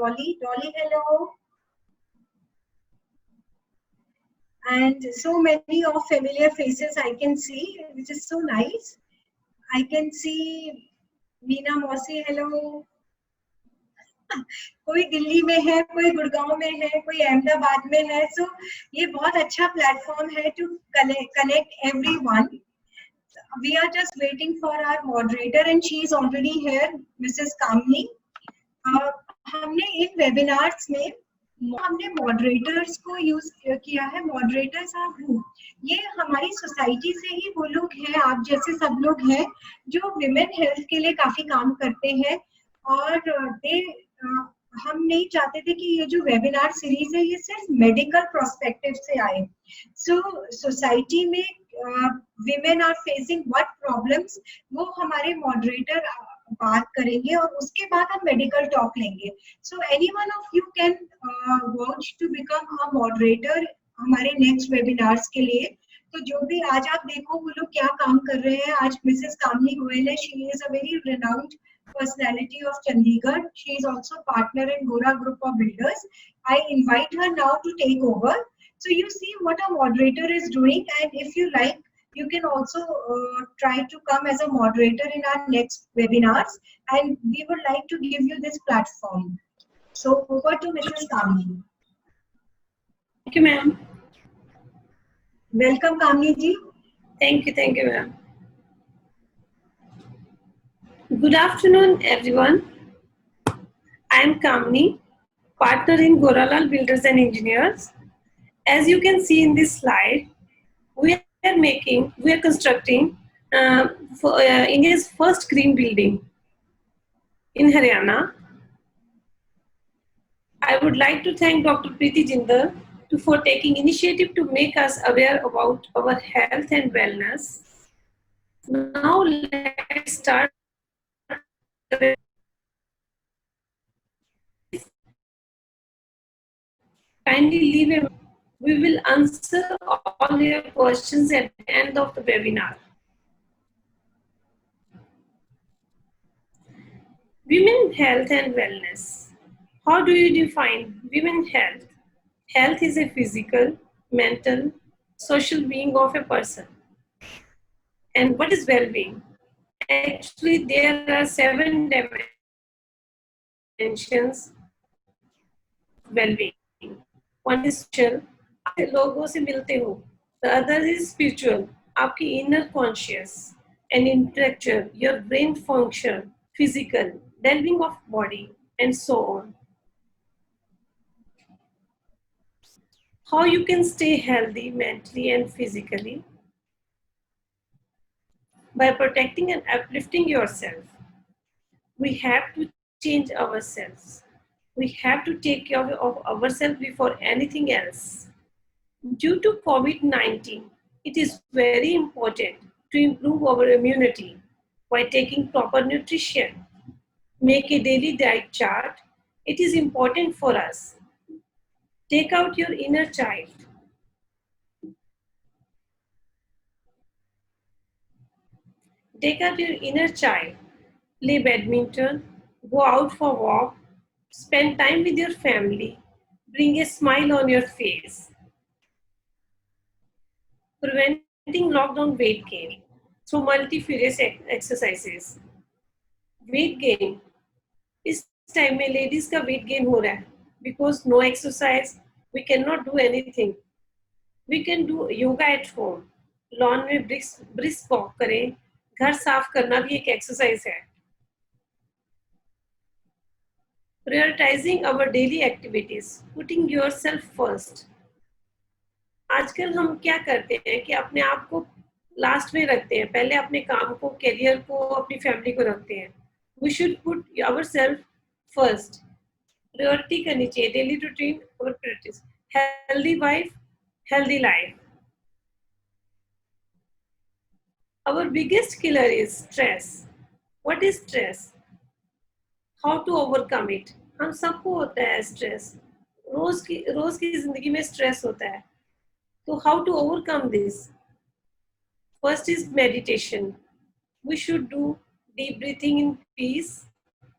Dolly, hello. And so many of familiar faces I can see, which is so nice. I can see Meena Mausi, hello. कोई दिल्ली में है, कोई गुड़गांव में है, कोई अहमदाबाद में है. So ये बहुत अच्छा प्लेटफॉर्म है to connect everyone. We are just waiting for our moderator and she is already here, Mrs. Kamini. हमने इन वेबिनार्स में हमने मॉडरेटर्स को यूज किया है. Moderators are who? ये हमारी सोसाइटी से ही वो लोग हैं, आप जैसे सब लोग हैं जो विमेन हेल्थ के लिए काफी काम करते हैं. और हम नहीं चाहते थे कि ये जो वेबिनार सीरीज है ये सिर्फ मेडिकल प्रोस्पेक्टिव से आए. सो सोसाइटी में women are facing what problems, वो हमारे मॉडरेटर बात करेंगे और उसके बाद हम मेडिकल टॉक लेंगे. So anyone of you can want to become a moderator हमारे नेक्स्ट वेबिनार्स के लिए. तो जो भी आज आप देखो वो लोग क्या काम कर रहे हैं. आज मिसेस कामनी गोयल है, she is a very renowned personality of Chandigarh. She is also partner in Gora Group of Builders. I invite her now to take over. So you see what a moderator is doing, and if you like, you can also try to come as a moderator in our next webinars, and we would like to give you this platform. So over to Mrs. Kamini. Thank you, ma'am. Welcome, Kamini ji. Thank you, ma'am. Good afternoon, everyone. I am Kamini, partner in Goralal Builders and Engineers. As you can see in this slide, we are constructing India's first green building in Haryana. I would like to thank Dr. Preeti Jindal for taking initiative to make us aware about our health and wellness. Now let's start. Kindly leave a. We will answer all your questions at the end of the webinar. Women health and wellness. How do you define women health? Health is a physical, mental, social being of a person. And what is well-being? Actually, there are 7 dimensions of well-being. One is social, आप लोगों से मिलते हो. The other is spiritual, आपकी inner conscious, and intellectual, your brain function, physical, well-being of body, and so on. How you can stay healthy mentally and physically? By protecting and uplifting yourself. We have to change ourselves. We have to take care of ourselves before anything else. Due to COVID-19, it is very important to improve our immunity by taking proper nutrition. Make a daily diet chart. It is important for us. Take out your inner child. Take out your inner child. Play badminton. Go out for a walk. Spend time with your family. Bring a smile on your face. Preventing lockdown weight gain through multifarious exercises. Weight gain. इस time में ladies का weight gain हो रहा है because no exercise, we can not do anything. We can do yoga at home. Lawn में brisk walk करें. घर साफ करना भी एक एक्सरसाइज है. Prioritizing our daily activities, putting yourself first. आजकल हम क्या करते हैं कि अपने आप को लास्ट में रखते हैं. पहले अपने काम को, करियर को, अपनी फैमिली को रखते हैं. We should put ourselves first. Priority करनी चाहिए. Daily routine, our priorities. Healthy wife, healthy life. Our biggest killer is stress. What is stress? How to overcome it? हम सबको होता है स्ट्रेस. रोज की जिंदगी में स्ट्रेस होता है. तो how to overcome this? First is meditation. We should do deep breathing in peace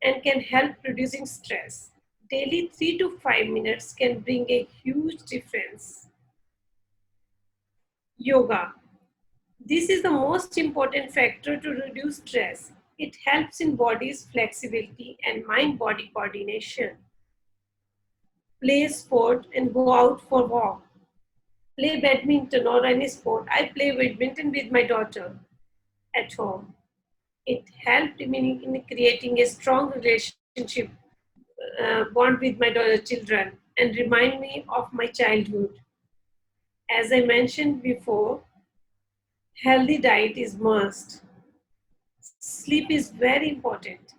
and can help reducing stress. Daily 3 to 5 minutes can bring a huge difference. Yoga. This is the most important factor to reduce stress. It helps in body's flexibility and mind-body coordination. Play sport and go out for walk. Play badminton or any sport. I play badminton with my daughter at home. It helped me in creating a strong relationship bond with my children and remind me of my childhood. As I mentioned before, healthy diet is must. Sleep is very important.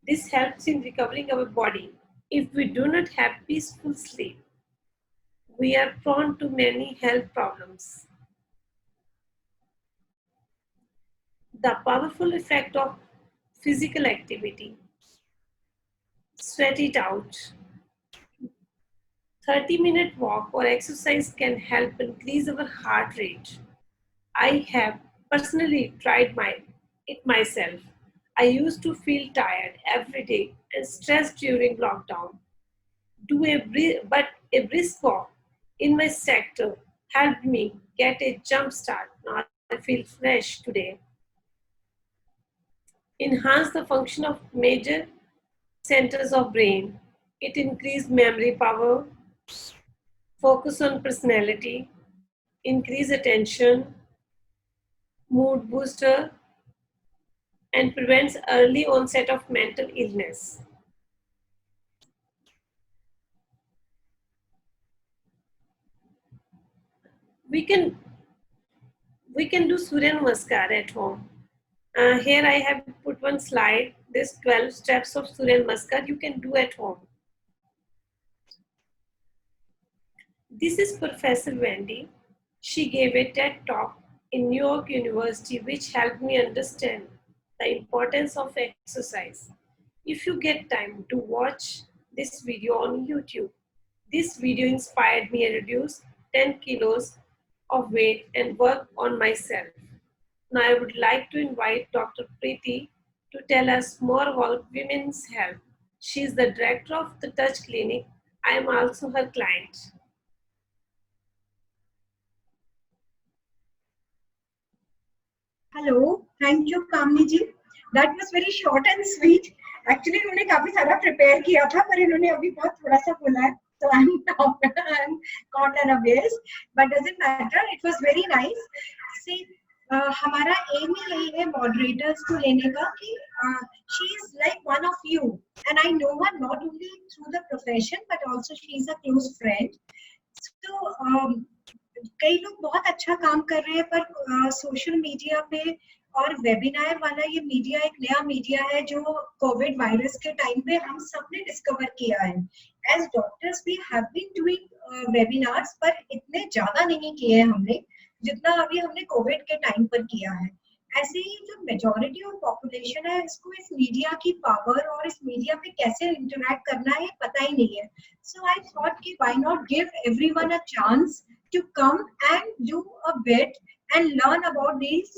This helps in recovering our body. If we do not have peaceful sleep, we are prone to many health problems. The powerful effect of physical activity. Sweat it out. 30-minute walk or exercise can help increase our heart rate. I have personally tried it myself. I used to feel tired every day and stressed during lockdown. But a brisk walk in my sector helped me get a jump start. Now I feel fresh today. Enhance the function of major centers of brain. It increased memory power, focus on personality, increase attention, mood booster, and prevents early onset of mental illness. We can do Surya Namaskar at home. Here I have put one slide. This 12 steps of Surya Namaskar you can do at home. This is Professor Wendy. She gave a TED talk in New York University which helped me understand the importance of exercise. If you get time to watch this video on YouTube, this video inspired me to reduce 10 kilos of weight and work on myself. Now I would like to invite Dr. Preeti to tell us more about women's health. She is the director of the Touch Clinic. I am also her client. Hello, thank you, Kamini ji. That was very short and sweet. Actually, उन्होंने काफी सारा prepare किया था, पर इन्होंने अभी बहुत थोड़ा सा बोला है. So I'm caught unawares, but doesn't matter. It was very nice. See, हमारा aim ही यही है moderators को लेने का कि she is like one of you, and I know her not only through the profession but also she is a close friend. So कई लोग बहुत अच्छा काम कर रहे हैं, पर सोशल मीडिया पे और वेबिनार वाला ये मीडिया एक नया मीडिया है जो कोविड वायरस के टाइम पे हम सबने डिस्कवर किया है. As doctors we have been doing webinars, पर इतने ज्यादा नहीं किए हैं हमने जितना अभी हमने कोविड के टाइम पर किया है. ऐसे ही जो मेजॉरिटी ऑफ पॉपुलेशन है, इसको इस मीडिया की पावर और इस मीडिया पे कैसे इंटरैक्ट करना है पता ही नहीं है. सो आई थॉट कि why not give everyone a chance to come and do a bit and learn about these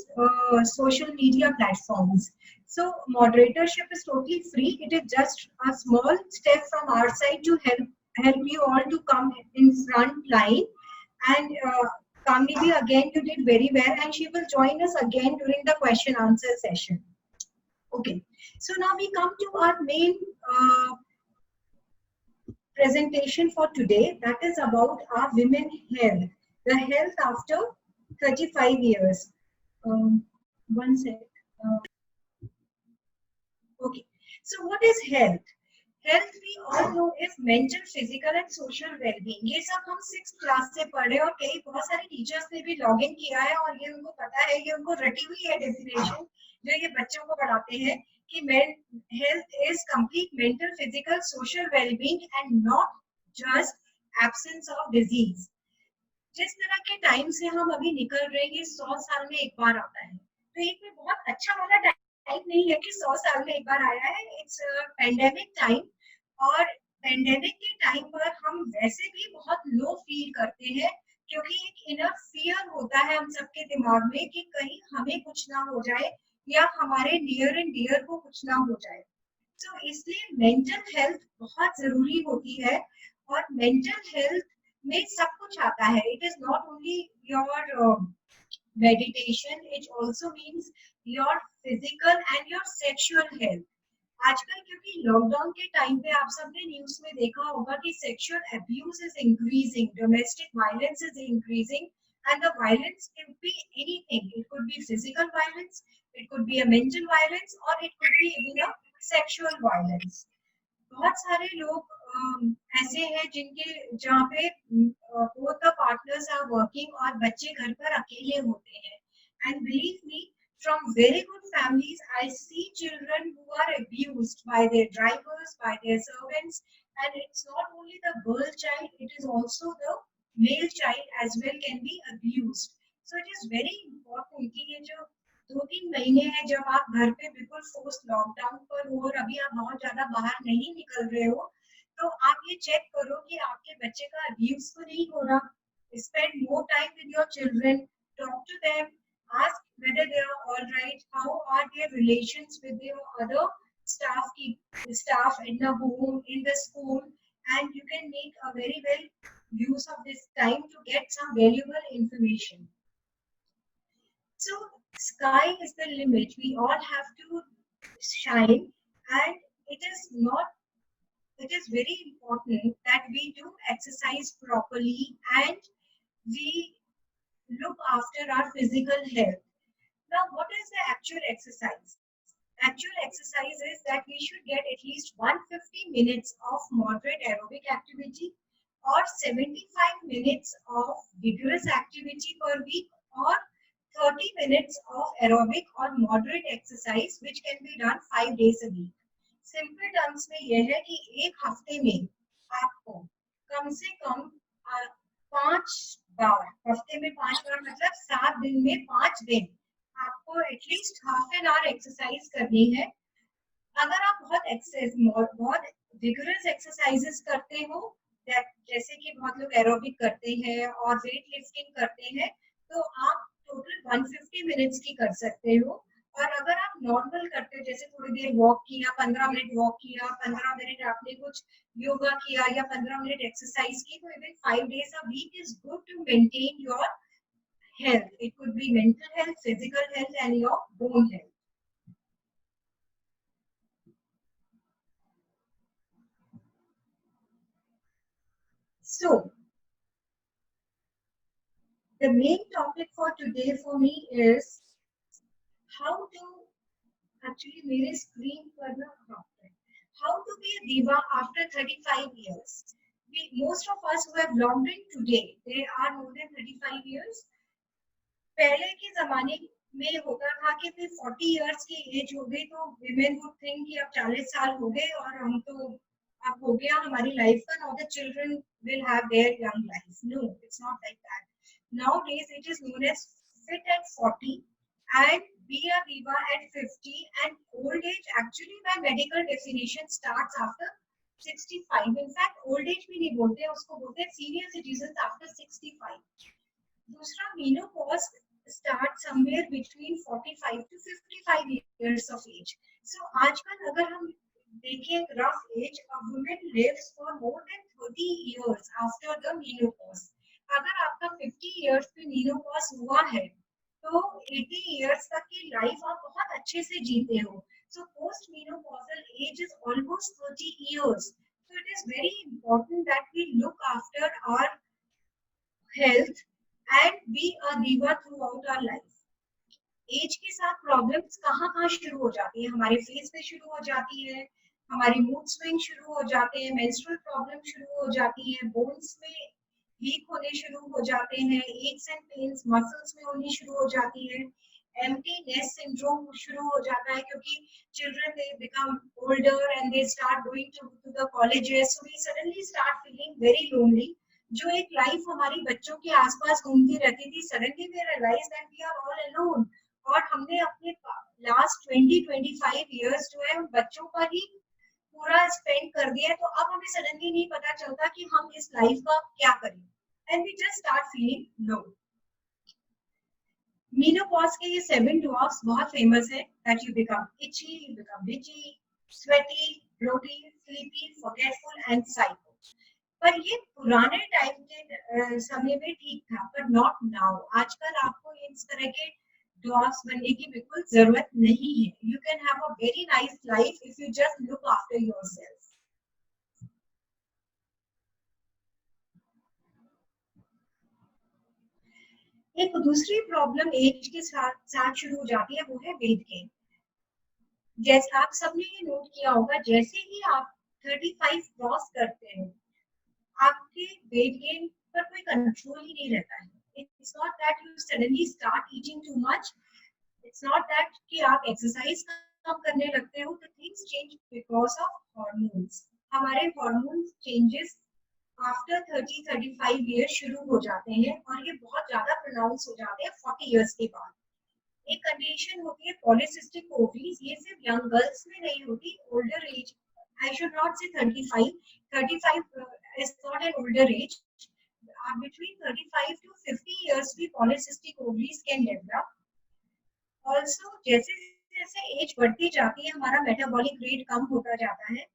social media platforms. So moderatorship is totally free. It is just a small step from our side to help you all to come in front line. And Kamini again you did very well, and she will join us again during the question answer session. Okay, so now we come to our main presentation for today, that is about our women health, the health after 35 years. One sec. Okay, so what is health? Health we all know is mental, physical and social well-being. ये सब हम 6th class से पढ़े और कई बहुत सारे teachers ने भी लॉग इन किया है और ये उनको पता है, ये उनको रटी हुई है डेफिनेशन जो ये बच्चों को पढ़ाते हैं कि health is complete mental, physical, social well-being and not just absence of disease. जिस तरह के टाइम से हम अभी निकल रहे हैं, 100 साल में एक बार आता है, तो एक में बहुत अच्छा वाला टाइम नहीं है कि 100 साल में एक बार आया है. इट्स पेंडेमिक टाइम, और पेंडेमिक के टाइम पर हम वैसे भी बहुत लो फील करते हैं क्योंकि एक इनर फियर होता है हम सबके दिमाग में कि कहीं हमें कुछ ना हो जाए या हमारे नियर एंड डियर को कुछ ना हो जाए. तो इसलिए मेंटल हेल्थ बहुत जरूरी होती है, और मेंटल हेल्थ में सब कुछ आता है. It is not only your meditation, it also means your physical and your sexual health. आजकल क्योंकि लॉकडाउन के टाइम पे आप सबने न्यूज में देखा होगा कि sexual abuse is increasing, domestic violence is increasing, and the violence can be anything. It could be physical violence, it could be a mental violence, और it could be even a sexual violence. बहुत सारे लोग ऐसे हैं जिनके जहाँ पे both the partners are working और बच्चे घर पर अकेले होते हैं. And believe me, from very good families, I see children who are abused by their drivers, by their servants, and it's not only the girl child, it is also the male child as well can be abused. So it is very important कि ये जो 2-3 महीने है जब आप घर पे बिल्कुल फोर्स लॉकडाउन पर हो और अभी आप बहुत ज्यादा बाहर नहीं निकल रहे हो, तो आप ये चेक करो कि आपके बच्चे का अब्यूज तो नहीं हो रहा. Spend more time with your children, talk to them, ask whether they are all right, how are their relations with their other staff in the home, in the school, and you can make a very well use of this time to get some valuable information. So sky is the limit. We all have to shine, and it is not. It is very important that we do exercise properly and we look after our physical health. Now, what is the actual exercise? Actual exercise is that we should get at least 150 minutes of moderate aerobic activity or 75 minutes of vigorous activity per week, or 30 minutes of aerobic or moderate exercise which can be done 5 days a week. Simple terms में यह है कि एक हफ्ते में आपको कम से कम 5 बार, हफ्ते में 5 बार मतलब 7 दिन में 5 दिन आपको at least half an hour exercise करनी है. अगर आप बहुत विगरस एक्सरसाइजेस करते हो, जैसे कि बहुत लोग एरोबिक करते हैं और वेट लिफ्टिंग करते हैं, तो आप टोटल 150 मिनट्स की कर सकते हो. और अगर आप नॉर्मल करते हो, जैसे थोड़ी देर वॉक किया, 15 मिनट वॉक किया, 15 मिनट आपने कुछ योगा किया या 15 मिनट एक्सरसाइज की, तो even 5 days a week is good to maintain your health. It could be mental health, physical health, and your bone health. So, the main topic for today for me is how to actually मेरे screen पर ना how to be a diva after 35 years. Most of us who have logged in today, they are more than 35 years. पहले के जमाने में होता था कि फिर 40 years की एज हो गई तो women would think कि अब 40 साल हो गए और हम तो अब हो गया हमारी लाइफ का, now the children will have their young lives. No, it's not like that. Nowadays, it is known as fit at 40 and be a diva at 50, and old age actually by medical definition starts after 65. In fact, old age भी नहीं बोलते हैं, उसको बोलते हैं senior citizens after 65. दूसरा, menopause starts somewhere between 45 to 55 years of age. So आजकल अगर हम देखें rough age, a woman lives for more than 30 years after the menopause. अगर आपका 50 years पे menopause हुआ है, तो 80 years तक की लाइफ आप बहुत अच्छे से जीते हो. So post menopausal age is almost 30 years. So it is very important that we look after our health and be a diva throughout our life. Age के साथ प्रॉब्लम्स कहाँ शुरू हो जाती है? हमारे फेस पे शुरू हो जाती है, हमारी मूड स्विंग शुरू हो जाते हैं, मेंस्ट्रुअल प्रॉब्लम शुरू हो जाती है, बोन्स में वीक होने शुरू हो जाते हैं, एक्स एंड पेन्स मसल्स में होनी शुरू हो जाती है, एम्प्टी नेस्ट सिंड्रोम शुरू हो जाता है क्योंकि children they become older and they start going to the colleges, so we suddenly start feeling very lonely. जो एक लाइफ हमारी बच्चों के आसपास घूमती रहती थी, suddenly we realise that we are all alone, और हमने अपने लास्ट 20-25 इयर्स जो है बच्चों पर ही पूरा स्पेंड कर दिया है, तो अब हमें सडनली नहीं पता चलता कि हम इस लाइफ का क्या करें, and we just start feeling low. Menopause के ये 7 dwarfs बहुत फेमस है, that you become itchy, you become bitchy, sweaty, bloaty, sleepy, forgetful and psycho. पर ये पुराने टाइम के समय में ठीक था, पर नॉट नाउ। आजकल आपको इस तरह के डॉग्स बनने की बिल्कुल जरूरत नहीं है। You can have a very nice life if you just look after yourself. एक दूसरी प्रॉब्लम एज के साथ साथ शुरू हो जाती है, वो है वेट गेन। जैसे आप सबने ये नोट किया होगा, जैसे ही आप 35 क्रॉस करते हैं, आपके वेट गेन पर कोई कंट्रोल ही नहीं रहता है। It's not that you suddenly start eating too much, it's not that कि आप एक्सरसाइज कम करने लगते हो। The things change because of hormones. हमारे हार्मोन्स चेंजेस आफ्टर 30-35 ईयर्स शुरू हो जाते हैं और ये बहुत ज्यादा प्रोनाउंस हो जाते हैं 40 ईयर्स के बाद। एक कंडीशन होती है पॉलीसिस्टिक ओवरीज, ये सिर्फ यंग गर्ल्स में नहीं होती, older age, I should not से 35 is not an older age. Between 35 to 50 years भी polycystic ovaries can develop. Also, जैसे जैसे एज बढ़ती जाती है, हमारा मेटाबॉलिक रेट कम होता जाता है,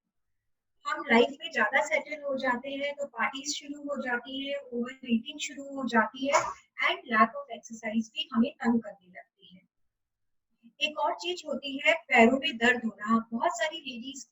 हम लाइफ में ज्यादा सेटल हो जाते हैं, तो पार्टीज शुरू हो जाती है, ओवर ईटिंग शुरू हो जाती है एंड लैक ऑफ एक्सरसाइज भी हमें तंग करने लगती है। एक और चीज होती है पैरों में दर्द होना। बहुत सारी लेडीज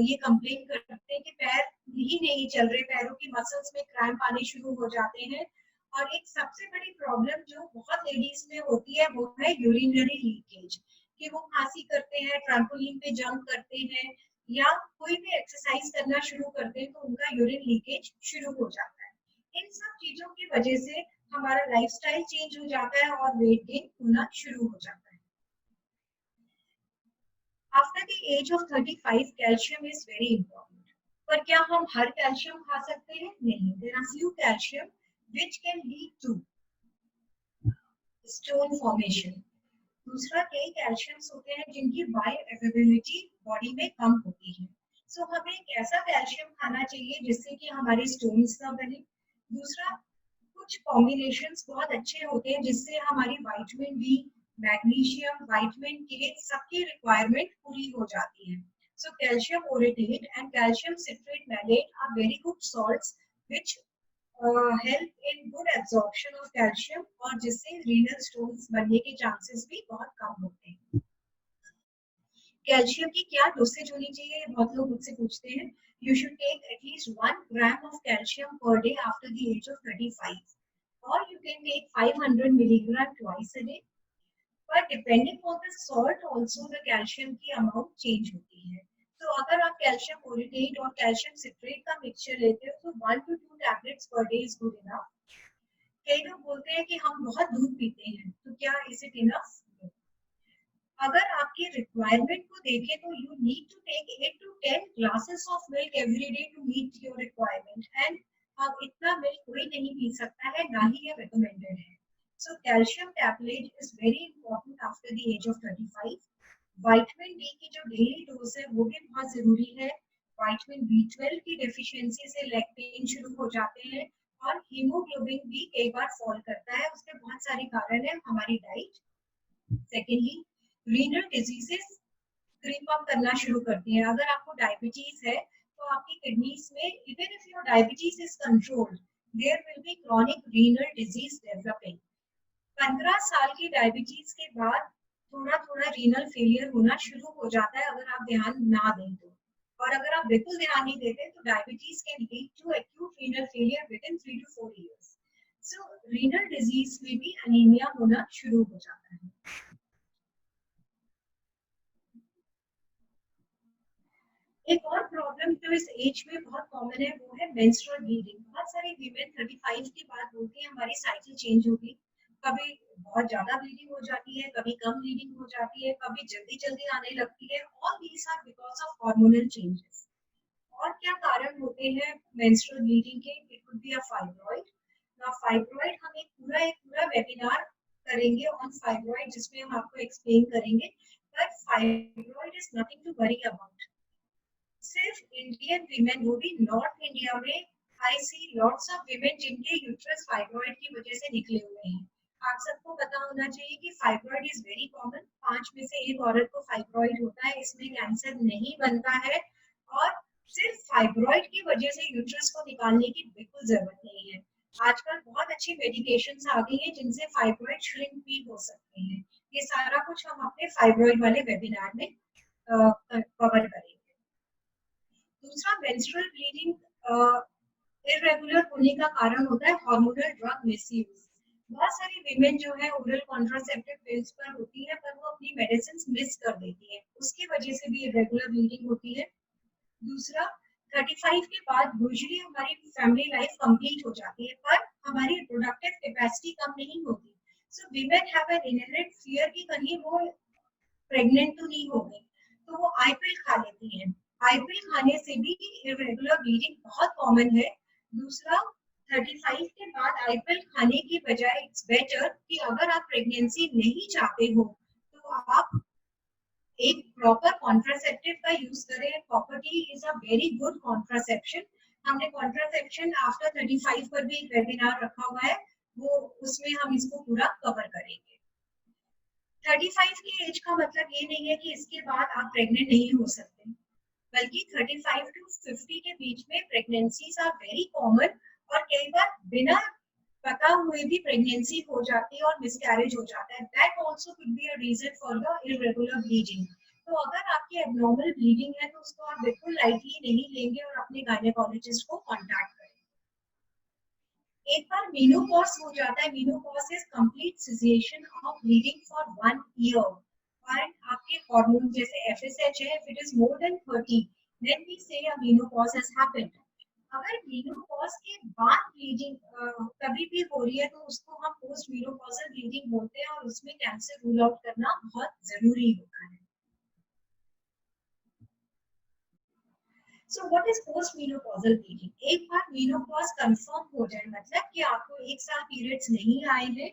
ये कंप्लेन करते हैं कि पैर ही नहीं चल रहे, पैरों की मसल्स में क्रैम्प आने शुरू हो जाते हैं। और एक सबसे बड़ी प्रॉब्लम जो बहुत लेडीज में होती है वो है यूरिनरी लीकेज, कि वो खांसी करते हैं, ट्रैम्पोलिन पे जंप करते हैं या कोई भी एक्सरसाइज करना शुरू करते हैं, तो उनका यूरिन लीकेज शुरू हो जाता है। इन सब चीजों की वजह से हमारा लाइफस्टाइल चेंज हो जाता है और वेट गेन होना शुरू हो जाता है। After the age of 35, calcium is very important. पर क्या हम हर कैल्शियम खा सकते हैं? नहीं। There are few calcium which can lead to stone formation. दूसरा, कई कैल्शियम्स होते हैं जिनकी बायो अवेलेबिलिटी बॉडी में कम होती है। सो हमें एक ऐसा कैल्शियम खाना चाहिए जिससे कि हमारे स्टोन्स ना बने। दूसरा, कुछ कॉम्बिनेशंस बहुत अच्छे होते हैं जिससे हमारी विटामिन बी, मैग्नीशियम, विटामिन के सबकी रिक्वायरमेंट पूरी हो जाती है। So calcium orotate and calcium citrate malate are very good salts which help in good absorption of calcium, और जिससे रीनल स्टोन्स बनने के चांसेस भी बहुत कम होते हैं। कैल्शियम की क्या डोसेज होनी चाहिए, बहुत लोग मुझसे पूछते हैं। You should take at least 1 gram of calcium per day after the age of 35, or you can take 500 milligram twice a day. But depending on the salt also the calcium की amount change होती है। तो अगर आप calcium ओरेटेट और calcium citrate का mixture लेते हो तो 1 to 2 tablets per day is good enough. कई लोग बोलते हैं कि हम बहुत दूध पीते हैं, तो क्या is it enough? अगर आपकी रिक्वायरमेंट को देखें तो you need to take 8 to 10 glasses of milk every day to meet your requirement, and अब इतना मिल्क कोई नहीं पी सकता है, ना ही ये recommended है। So calcium tablets is very important after the age of 35. Vitamin D की जो डेली डोज है वो भी बहुत जरूरी है। विटामिन बी 12 की डेफिशिएंसी से लेग पेन शुरू हो जाते हैं और हीमोग्लोबिन भी कई बार फॉल करता है। उसके बहुत सारे कारण है, हमारी diet. Secondly, renal diseases creep up करना शुरू करती हैं। अगर आपको डायबिटीज है तो आपकी किडनीज में, even if your diabetes is controlled, there will be chronic renal disease developing. 15 साल की डायबिटीज के बाद थोड़ा थोड़ा रीनल फेलियर होना शुरू हो जाता है अगर आप ध्यान ना दें तो। और अगर आप बिल्कुल ध्यान नहीं देते तो diabetes can lead to acute renal failure within 3 to 4 years. So renal disease में भी अनीमिया होना शुरू हो जाता है। एक और प्रॉब्लम जो इस एज में बहुत कॉमन है वो है मेंस्ट्रुअल ब्लीडिंग। बहुत सारी वीमेन 35 के बाद बोलती है हमारी साइकिल चेंज होगी, कभी बहुत ज्यादा ब्लीडिंग हो जाती है, कभी कम ब्लीडिंग हो जाती है, कभी जल्दी जल्दी आने लगती है। All these are because of hormonal changes. और क्या कारण होते हैं मेंस्ट्रुअल ब्लीडिंग के? It could be a fibroid. ना फाइब्रॉइड हम एक पूरा वेबिनार करेंगे ऑन फाइब्रॉइड जिसमें हम आपको एक्सप्लेन करेंगे, but fibroid is nothing to worry about. सिर्फ इंडियन वीमेन, वो भी नॉर्थ इंडिया में, I see lots of women जिनके यूट्रस फाइब्रॉइड की वजह से निकले हुए हैं। आप सबको पता होना चाहिए कि फाइब्रॉइड इज वेरी कॉमन, 5 में से 1 औरत को फाइब्रॉइड होता है, इसमें कैंसर नहीं बनता है और सिर्फ फाइब्रॉइड की वजह से यूट्रस को निकालने की बिल्कुल जरूरत नहीं है। आजकल बहुत अच्छी मेडिकेशंस आ गई हैं जिनसे फाइब्रॉइड श्रिंक भी हो सकते हैं। ये सारा कुछ हम अपने फाइब्रॉइड वाले वेबिनार में कवर करेंगे। दूसरा, मेंस्ट्रुअल ब्लीडिंग इरेगुलर होने का कारण होता है हार्मोनल ड्रग मिसयूज। बहुत सारी विमेन जो है ओरल कॉन्ट्रासेप्टिव पिल्स पर होती है पर वो अपनी मेडिसिन मिस कर देती है, उसकी वजह से भी इरेगुलर ब्लीडिंग होती है। दूसरा, 35 के बाद यूजुअली हमारी फैमिली लाइफ कंप्लीट हो जाती है पर हमारी रिप्रोडक्टिव कैपेसिटी कम नहीं होती। So women have an inherent fear कि कहीं वो प्रेग्नेंट तो नहीं हो गई, तो वो आई पिल खा लेती हैं। आई पिल खाने से भी इरेगुलर ब्लीडिंग बहुत कॉमन है। दूसरा, 35 के बाद आई पिल खाने की बजाय इट्स बेटर कि अगर आप प्रेगनेंसी नहीं चाहते हो तो आप एक प्रॉपर कॉन्ट्रासेप्टिव का यूज करें। Property is a very good contraception. हमने कॉन्ट्रासेप्शन आफ्टर 35 पर भी एक वेबिनार रखा हुआ है, वो उसमें हम इसको पूरा कवर करेंगे। 35 की एज का मतलब ये नहीं है कि इसके बाद आप प्रेग्नेंट नहीं हो सकते, बल्कि 35 टू 50 के बीच में प्रेगनेंसीज आर वेरी कॉमन और कई बार बिना पता हुए भी प्रेगनेंसी हो जाती है और मिसकैरेज हो जाता है। That also could be a reason for the irregular bleeding. तो अगर आपकी एब्नॉर्मल ब्लीडिंग है तो उसको आप बिल्कुल लाइटली नहीं लेंगे और अपने गायनेकोलॉजिस्ट को कांटेक्ट करें। एक बार मेनोपॉज हो जाता है, menopause is complete situation of bleeding for 1 year and आपके हार्मोन जैसे एफएसएच है, if it is more than 30 then we say a menopause has happened. अगर मेनोपॉज के बाद ब्लीडिंग कभी भी हो रही है तो उसको हम पोस्ट मेनोपॉजल ब्लीडिंग बोलते हैं और उसमें कैंसर रूल आउट करना बहुत जरूरी होता है। So what is post menopausal bleeding? एक बार मेनोपॉज कंफर्म हो जाए, मतलब कि आपको 1 साल पीरियड्स नहीं आए हैं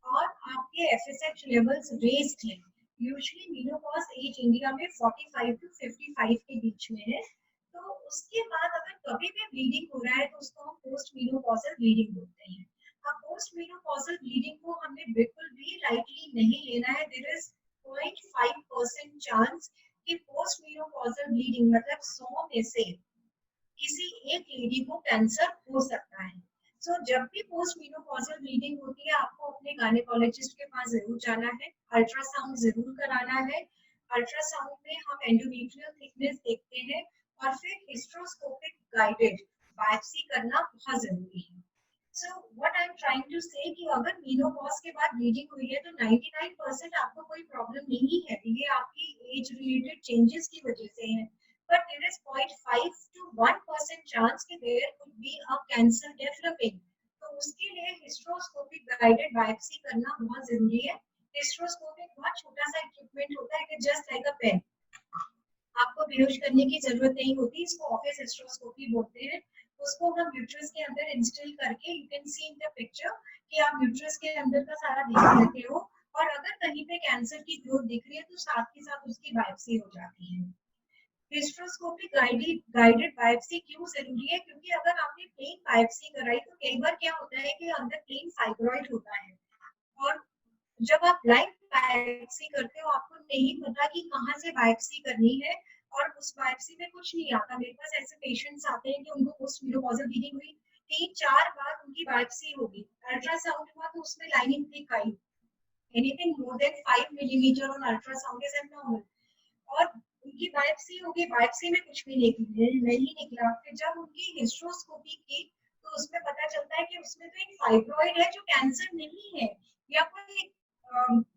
और आपके एफएसएच लेवल्स रेज्ड हैं। यूजुअली मेनोपॉज एज इंडिया में 45 टू 55 के बीच में है। तो उसके बाद अगर कभी भी ब्लीडिंग हो रहा है तो उसको हम पोस्ट मेनोपॉजल ब्लीडिंग बोलते हैं। अब पोस्ट मेनोपॉजल ब्लीडिंग को हमें बिल्कुल भी लाइटली नहीं लेना है। देयर इज 0.5% चांस कि पोस्ट मेनोपॉजल ब्लीडिंग मतलब 100 में से किसी एक लेडी को कैंसर हो सकता है। सो जब भी पोस्ट मेनोपॉजल ब्लीडिंग होती है आपको अपने गायनेकोलॉजिस्ट के पास जरूर जाना है, अल्ट्रासाउंड जरूर कराना है। अल्ट्रासाउंड में हम एंडोमेट्रियल थिकनेस देखते हैं और फिर हिस्ट्रोस्कोपिक गाइडेड बायोप्सी करना बहुत जरूरी है। So what I'm trying to say कि अगर मेनोपॉज के बाद ब्लीडिंग हुई है तो 99% आपको कोई प्रॉब्लम नहीं है, ये आपकी एज रिलेटेड चेंजेस की वजह से है। But there is 0.5 to 1% chance कि there could be a cancer developing. तो उसके लिए हिस्ट्रोस्कोपिक गाइडेड बायोप्सी करना बहुत जरूरी है। हिस्ट्रोस्कोपिक बहुत छोटा सा इक्विपमेंट होता है, जस्ट लाइक अ पेन। आपको बेहोश करने की जरूरत नहीं होती, इसको ऑफिस हिस्ट्रोस्कोपी बोलते हैं। उसको हम यूट्रस के अंदर इंस्टॉल करके you can see in the picture कि आप यूट्रस के अंदर का सारा देख लेते हो और अगर कहीं पे कैंसर की ग्रोथ दिख रही है तो साथ के साथ उसकी बायोप्सी हो जाती है। हिस्ट्रोस्कोपी गाइडेड बायोप्सी क्यों जरूरी है? क्योंकि अगर आपने प्लेन बायोप्सी कराई तो कई बार क्या होता है कि अंदर प्लेन फाइब्रॉइड होता है और जब आप ब्लाइंड बायोप्सी करते हो आपको नहीं पता कि कहाँ से बायोप्सी करनी है और उस बायोप्सी में कुछ नहीं आता। मेरे पास ऐसे पेशेंट्स आते हैं कि उनको पोस्ट मेनोपॉजल ब्लीडिंग हुई, 3-4 बार उनकी बायोप्सी होगी, अल्ट्रासाउंड हुआ तो उसमें lining thick I. Anything more than 5 millimetre on ultrasound is abnormal और उनकी बायोप्सी होगी, बायोप्सी में कुछ भी नहीं निकला। फिर जब उनकी हिस्ट्रोस्कोपी की तो उसमें पता चलता है कि उसमें तो एक फाइब्रॉइड है जो कैंसर नहीं है या कोई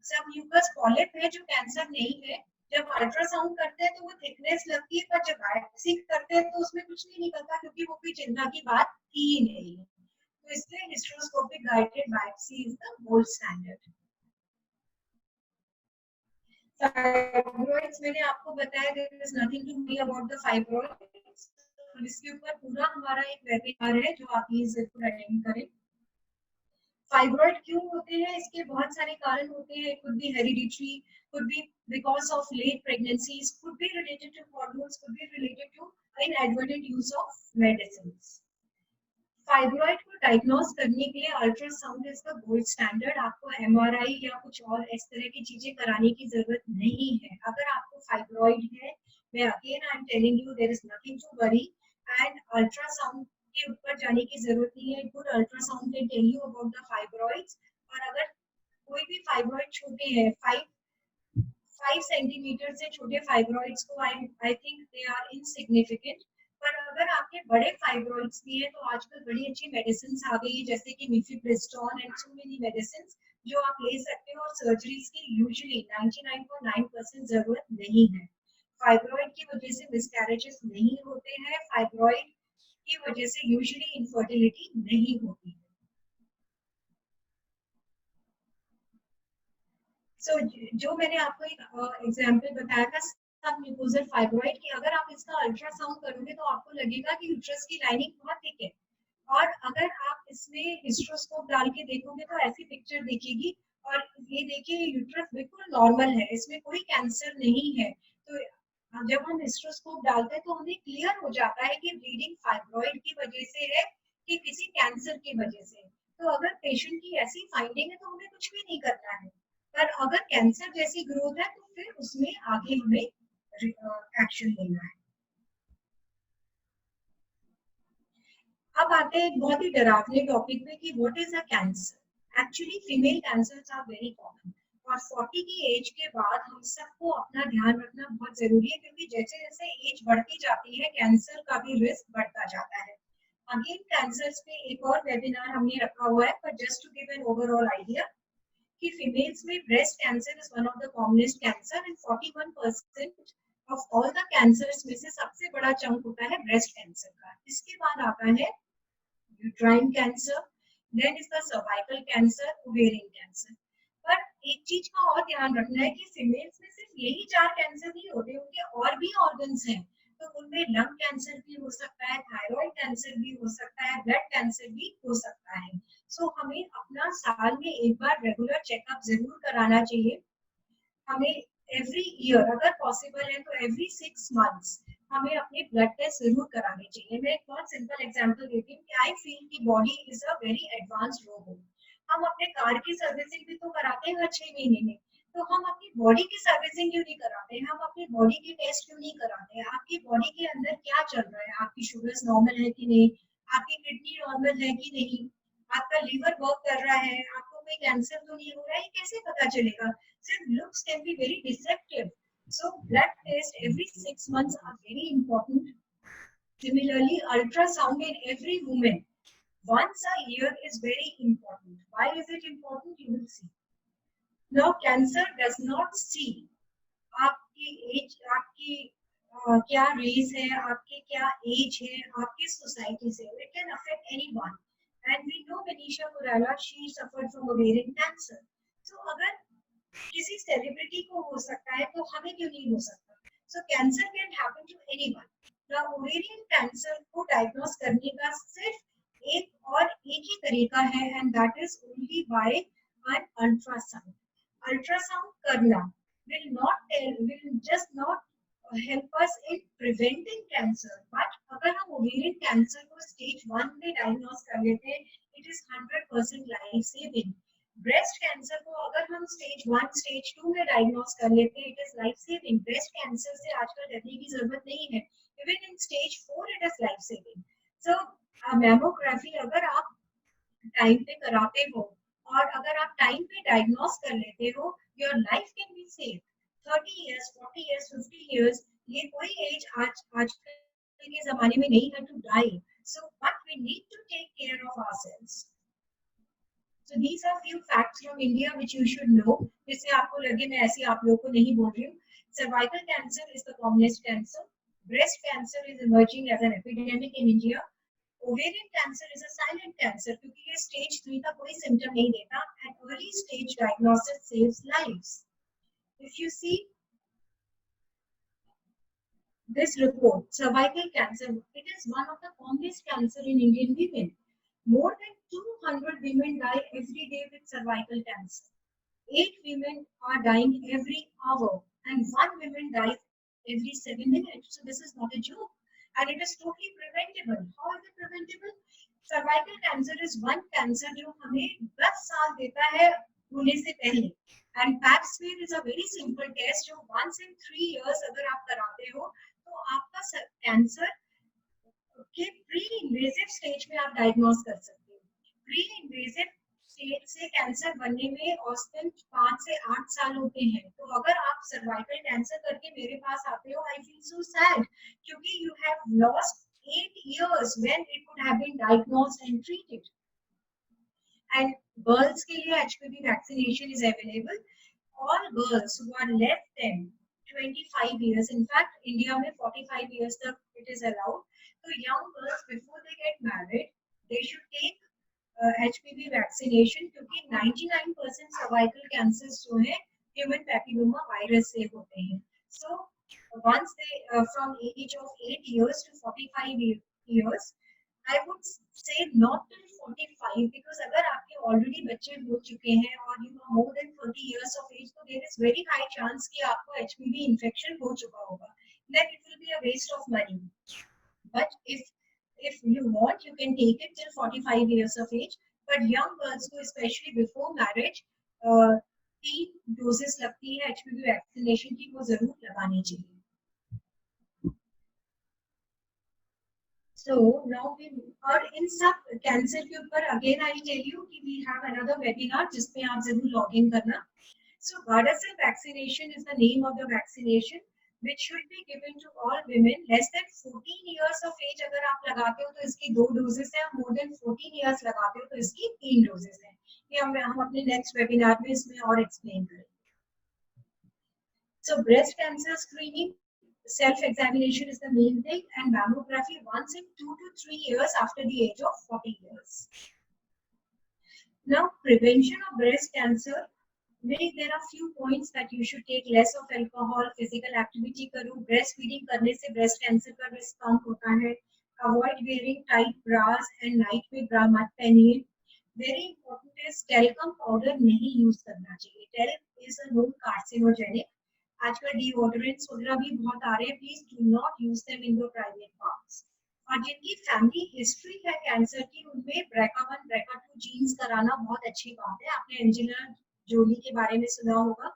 सब म्यूकस पॉलिप है जो कैंसर नहीं है। जब अल्ट्रासाउंड करते हैं तो वो थिकनेस लगती है पर जब बायोप्सी करते हैं तो उसमें कुछ नहीं निकलता क्योंकि वो कोई चिंता की बात थी ही नहीं। तो इसलिए hysteroscopic guided biopsy is the gold standard. Fibroids मैंने आपको बताया, there is nothing to worry about the fibroids. इसके ऊपर पूरा हमारा एक वेबिनार है जो आप प्लीज जरूर अटेंड करें। फाइब्रॉइड क्यों होते हैं? इसके बहुत सारे कारण होते हैं। Could be hereditary, could be because of late pregnancies, could be related to hormones, could be related to inadvertent use of medicines. Fibroid को डायग्नोस करने के लिए ultrasound is the gold standard. आपको एमआरआई या कुछ और इस तरह की चीजें कराने की जरूरत नहीं है। अगर आपको फाइब्रॉइड है, मैं again I am telling you there is nothing to worry, and ultrasound के ऊपर जाने की जरूरत नहीं है। Good ultrasound can tell you about the fibroids. और अगर कोई भी फाइब्रॉइड छोटे हैं, 5 सेंटीमीटर से छोटे फाइब्रॉइड्स को I think they are insignificant. पर अगर आपके बड़े फाइब्रॉइड्स भी है तो आजकल बड़ी अच्छी मेडिसिन आ गई है, जैसे कि मिफिप्रिस्टोन एंड सो मेनी मेडिसिन जो आप ले सकते हो, और सर्जरीज की यूजुअली 99.9% जरूरत नहीं है। फाइब्रॉइड की वजह से मिसकैरेजेस नहीं होते हैं, फाइब्रॉइड की वजह से यूजुअली इनफर्टिलिटी नहीं होती है। सो जो मैंने आपको एक एग्जांपल बताया था सब म्यूकोजल फाइब्रॉइड की, अगर आप इसका अल्ट्रासाउंड करोगे तो आपको लगेगा कि यूट्रस की लाइनिंग बहुत थिक है। और अगर आप इसमें हिस्ट्रोस्कोप डाल के देखोगे तो ऐसी पिक्चर दिखेगी। और ये देखिए यूट्रस बिल्कुल नॉर्मल है, इसमें कोई कैंसर नहीं है। तो जब हम हिस्ट्रोस्कोप डालते हैं तो हमें क्लियर हो जाता है कि ब्लीडिंग फाइब्रॉइड की वजह से है कि किसी कैंसर की वजह से। तो अगर पेशेंट की ऐसी फाइंडिंग है तो हमें कुछ भी नहीं करना है। पर अगर कैंसर जैसी ग्रोथ है तो फिर उसमें आगे हमें एक्शन लेना है। अब आते हैं एक बहुत ही डरावने टॉपिक पे कि what is a cancer. Actually female cancers are very common, और 40 की एज के बाद हम सबको अपना ध्यान रखना बहुत जरूरी है, क्योंकि जैसे जैसे एज बढ़ती जाती है कैंसर का भी रिस्क बढ़ता जाता है। अगेन कैंसर्स पे एक और वेबिनार हमने रखा हुआ है, पर just to give an overall idea कि फीमेल्स में breast cancer is one of the commonest cancer, and 41% of all the cancers में से सबसे बड़ा चंक होता है ब्रेस्ट कैंसर का। इसके बाद आता है यूट्राइन कैंसर, देन इसका सर्वाइकल कैंसर, ओवेरियन कैंसर। पर एक चीज का और ध्यान रखना है कि फीमेल्स में सिर्फ यही 4 कैंसर नहीं होते, उनके और भी ऑर्गन्स हैं। तो उनमें लंग कैंसर भी हो सकता है, थायराइड कैंसर भी हो सकता है, ब्लड कैंसर भी हो सकता है। सो हमें अपना साल में एक बार रेगुलर चेकअप जरूर कराना चाहिए। हमें एवरी ईयर अगर पॉसिबल है तो एवरी 6 मंथ्स हमें अपने ब्लड टेस्ट जरूर कराने चाहिए। मैं एक बहुत सिंपल एग्जांपल देती हूँ कि आई फील कि body is a very advanced robot. हम अपने कार की सर्विसिंग भी तो कराते हैं हर 6 महीने में, तो हम अपनी बॉडी की सर्विसिंग क्यों नहीं कराते? हम अपनी बॉडी के टेस्ट क्यों नहीं कराते? आपकी बॉडी के अंदर क्या चल रहा है, आपकी शुगर्स नॉर्मल है कि नहीं, आपकी किडनी नॉर्मल है कि नहीं, आपका लीवर वर्क कर रहा है, आपको कोई कैंसर तो नहीं हो रहा है, ये कैसे पता चलेगा? Since looks can be very deceptive. So blood tests every 6 months are very important. Similarly, ultrasound in every woman once a year is very important. Why is it important? You will see. Now, cancer does not see आपकी as, आपकी क्या race है, आपकी क्या as है, आपकी society से। It can affect anyone, and we know Manisha Koirala she suffered from ovarian cancer. So अगर किसी सेलिब्रिटी को हो सकता है तो हमें क्यों नहीं हो सकता? So cancer can happen to anyone. The ovarian cancer को डायग्नोस करने का सिर्फ एक ही तरीका है, and that is only by an ultrasound. Ultrasound करना will just not help us in preventing cancer, but अगर हम ओवेरियन कैंसर को स्टेज 1 में डायग्नोस कर लेते हैं, it is 100% life saving. Breast cancer को अगर हम स्टेज 1 स्टेज 2 में डायग्नोस कर लेते हैं, it is life saving. Breast cancer से आजकल डरने की जरूरत नहीं है, even in stage 4 it is life saving. So mammography अगर आप टाइम पे कराते हो और अगर आप टाइम पे डायग्नोस कर लेते हो, your life can be save. 30 years, 40 years, 50 years, ये कोई एज आजकल के जमाने में नहीं है to die. So but we need to take care of ourselves. So these are few facts from India which you should know, जिससे आपको लगे मैं ऐसे आप लोगों को नहीं बोल रही हूँ। Cervical cancer is the commonest cancer. Breast cancer is emerging as an epidemic in India. Ovarian cancer is a silent cancer क्योंकि ये stage 3 का कोई symptom नहीं देता, and early stage diagnosis saves lives. If you see this report, cervical cancer, it is one of the commonest cancer in Indian women. More than 200 women die every day with cervical cancer. 8 women are dying every hour, and 1 woman dies every 7 minutes. So this is not a joke, and it is totally preventable. How is it preventable? Cervical cancer is one cancer जो हमें 10 साल देता है होने से पहले। And pap smear is a very simple test जो once in 3 years अगर आप कराते हो तो आपका कैंसर के प्री इन्वेसिव स्टेज में आप डायग्नोज कर सकते हो। प्री इन्वेसिव स्टेज से कैंसर बनने में औसतन 5 से 8 साल होते हैं। तो अगर आप सर्वाइकल कैंसर करके मेरे पास आते हो, आई फील सो सैड क्योंकि you have lost 8 years when it could have been diagnosed and treated. And girls के लिए HPV vaccination is available. All girls who are less than 25 years, in fact, India में 45 years तक it is allowed. So young girls before they get married, they should take HPV vaccination क्योंकि 99% cervical cancers जो है human papilloma virus से होते हैं. So once they from age of 8 years to 45 years, I would say not till 45 because अगर आपके already बच्चे हो चुके हैं और you are more than 30 years of age, तो there is very high chance कि आपको HPV infection हो चुका होगा. Then it will be a waste of money. But if you want, you can take it till 45 years of age. But young girls को especially before marriage, 3 doses लगती है HPV vaccination की, वो जरूर लगानी चाहिए. So now we और इन सब कैंसर के ऊपर again I tell you कि we have another webinar जिसमें आप जरूर log in करना. So Gardasil vaccination is the name of the vaccination which should be given to all women less than 14 years of age. अगर आप लगाते हो तो इसकी 2 doses हैं, more than 14 years लगाते हो तो इसकी 3 doses हैं. ये हम अपने next webinar में इसमें और explain करेंगे. So breast cancer screening, self-examination is the main thing, and mammography once in 2 to 3 years after the age of 40 years. Now, prevention of breast cancer, there are few points that you should take less of alcohol, physical activity करो, breastfeeding करने से breast cancer का risk कम होता है. Avoid wearing tight bras and night में bra मत पहनिए. Very important is talcum powder नहीं use करना चाहिए. Talc is a known carcinogenic. आजकल डिओड्रेंट्स वगैरह भी बहुत आ रहे हैं. Please do not use them in your private parts. और जिनकी फैमिली हिस्ट्री है कैंसर की, उनमें BRCA1 BRCA2 जीन्स कराना बहुत अच्छी बात है. आपने एंजेलिना जोली के बारे में सुना होगा.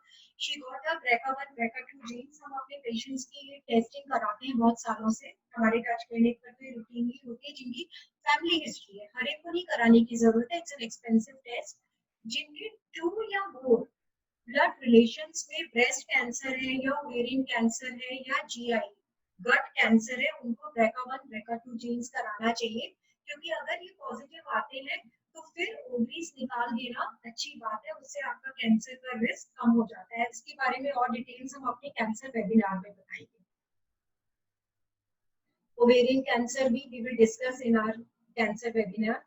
She got a BRCA1 BRCA2 genes. हम अपने पेशेंट्स की टेस्टिंग कराते हैं बहुत सालों से. हमारे टच क्लिनिक पर भी रूटीनली होती है. जिनकी फैमिली हिस्ट्री है, हर एक को नहीं कराने की जरूरत है. It's an expensive test. जिनकी 2 या मोर ब्लड रिलेशंस में ब्रेस्ट कैंसर है या ओवेरियन कैंसर है या जीआई गट कैंसर है, उनको BRCA1 BRCA2 जीन्स कराना चाहिए. क्योंकि अगर ये पॉजिटिव आते हैं तो फिर ओवरीज निकाल देना अच्छी बात है. उससे आपका कैंसर का रिस्क कम हो जाता है. इसके बारे में और डिटेल्स हम अपने कैंसर वेबिनार में बताएंगे. ओवेरियन कैंसर भी we will discuss in our cancer webinar.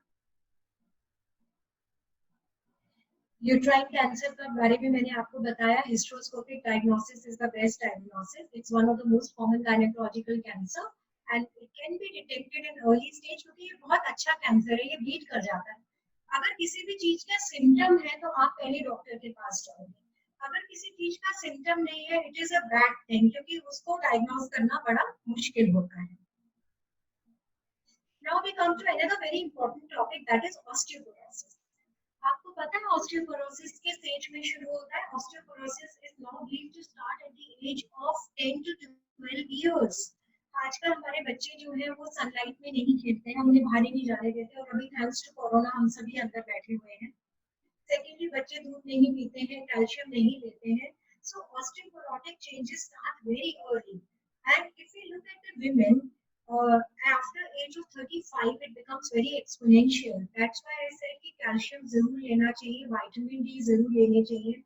Uterine cancer के बारे में मैंने आपको बताया. Hysteroscopic diagnosis is the best diagnosis. It's one of the most common gynaecological cancer and it can be detected in early stage क्योंकि ये बहुत अच्छा कैंसर है. ये बीट कर जाता है. अगर किसी भी चीज का सिम्टम है तो आप पहले डॉक्टर के पास जाओगे. अगर किसी चीज का सिम्टम नहीं है, it is a bad thing क्योंकि उसको डायग्नोज करना बड़ा मुश्किल होता है. Now we come to another very important topic, that is osteoporosis. आपको पता है ऑस्टियोपोरोसिस के स्टेज में शुरू होता है. Osteoporosis is now believed to start at the age of 10 to 12 years. आजकल हमारे बच्चे जो हैं वो सनलाइट में नहीं खेलते हैं, हम उन्हें बाहर ही नहीं जाने देते. और अभी थैंक्स टू कोरोना हम सभी अंदर बैठे हुए हैं. सेकेंडली, बच्चे दूध नहीं पीते हैं, कैल्शियम नहीं लेते हैं. So osteoporotic changes start very early. And if you look at the women, after age of 35 it becomes very exponential. That's why I said कि calcium जरूर लेना चाहिए, vitamin D जरूर लेने चाहिए.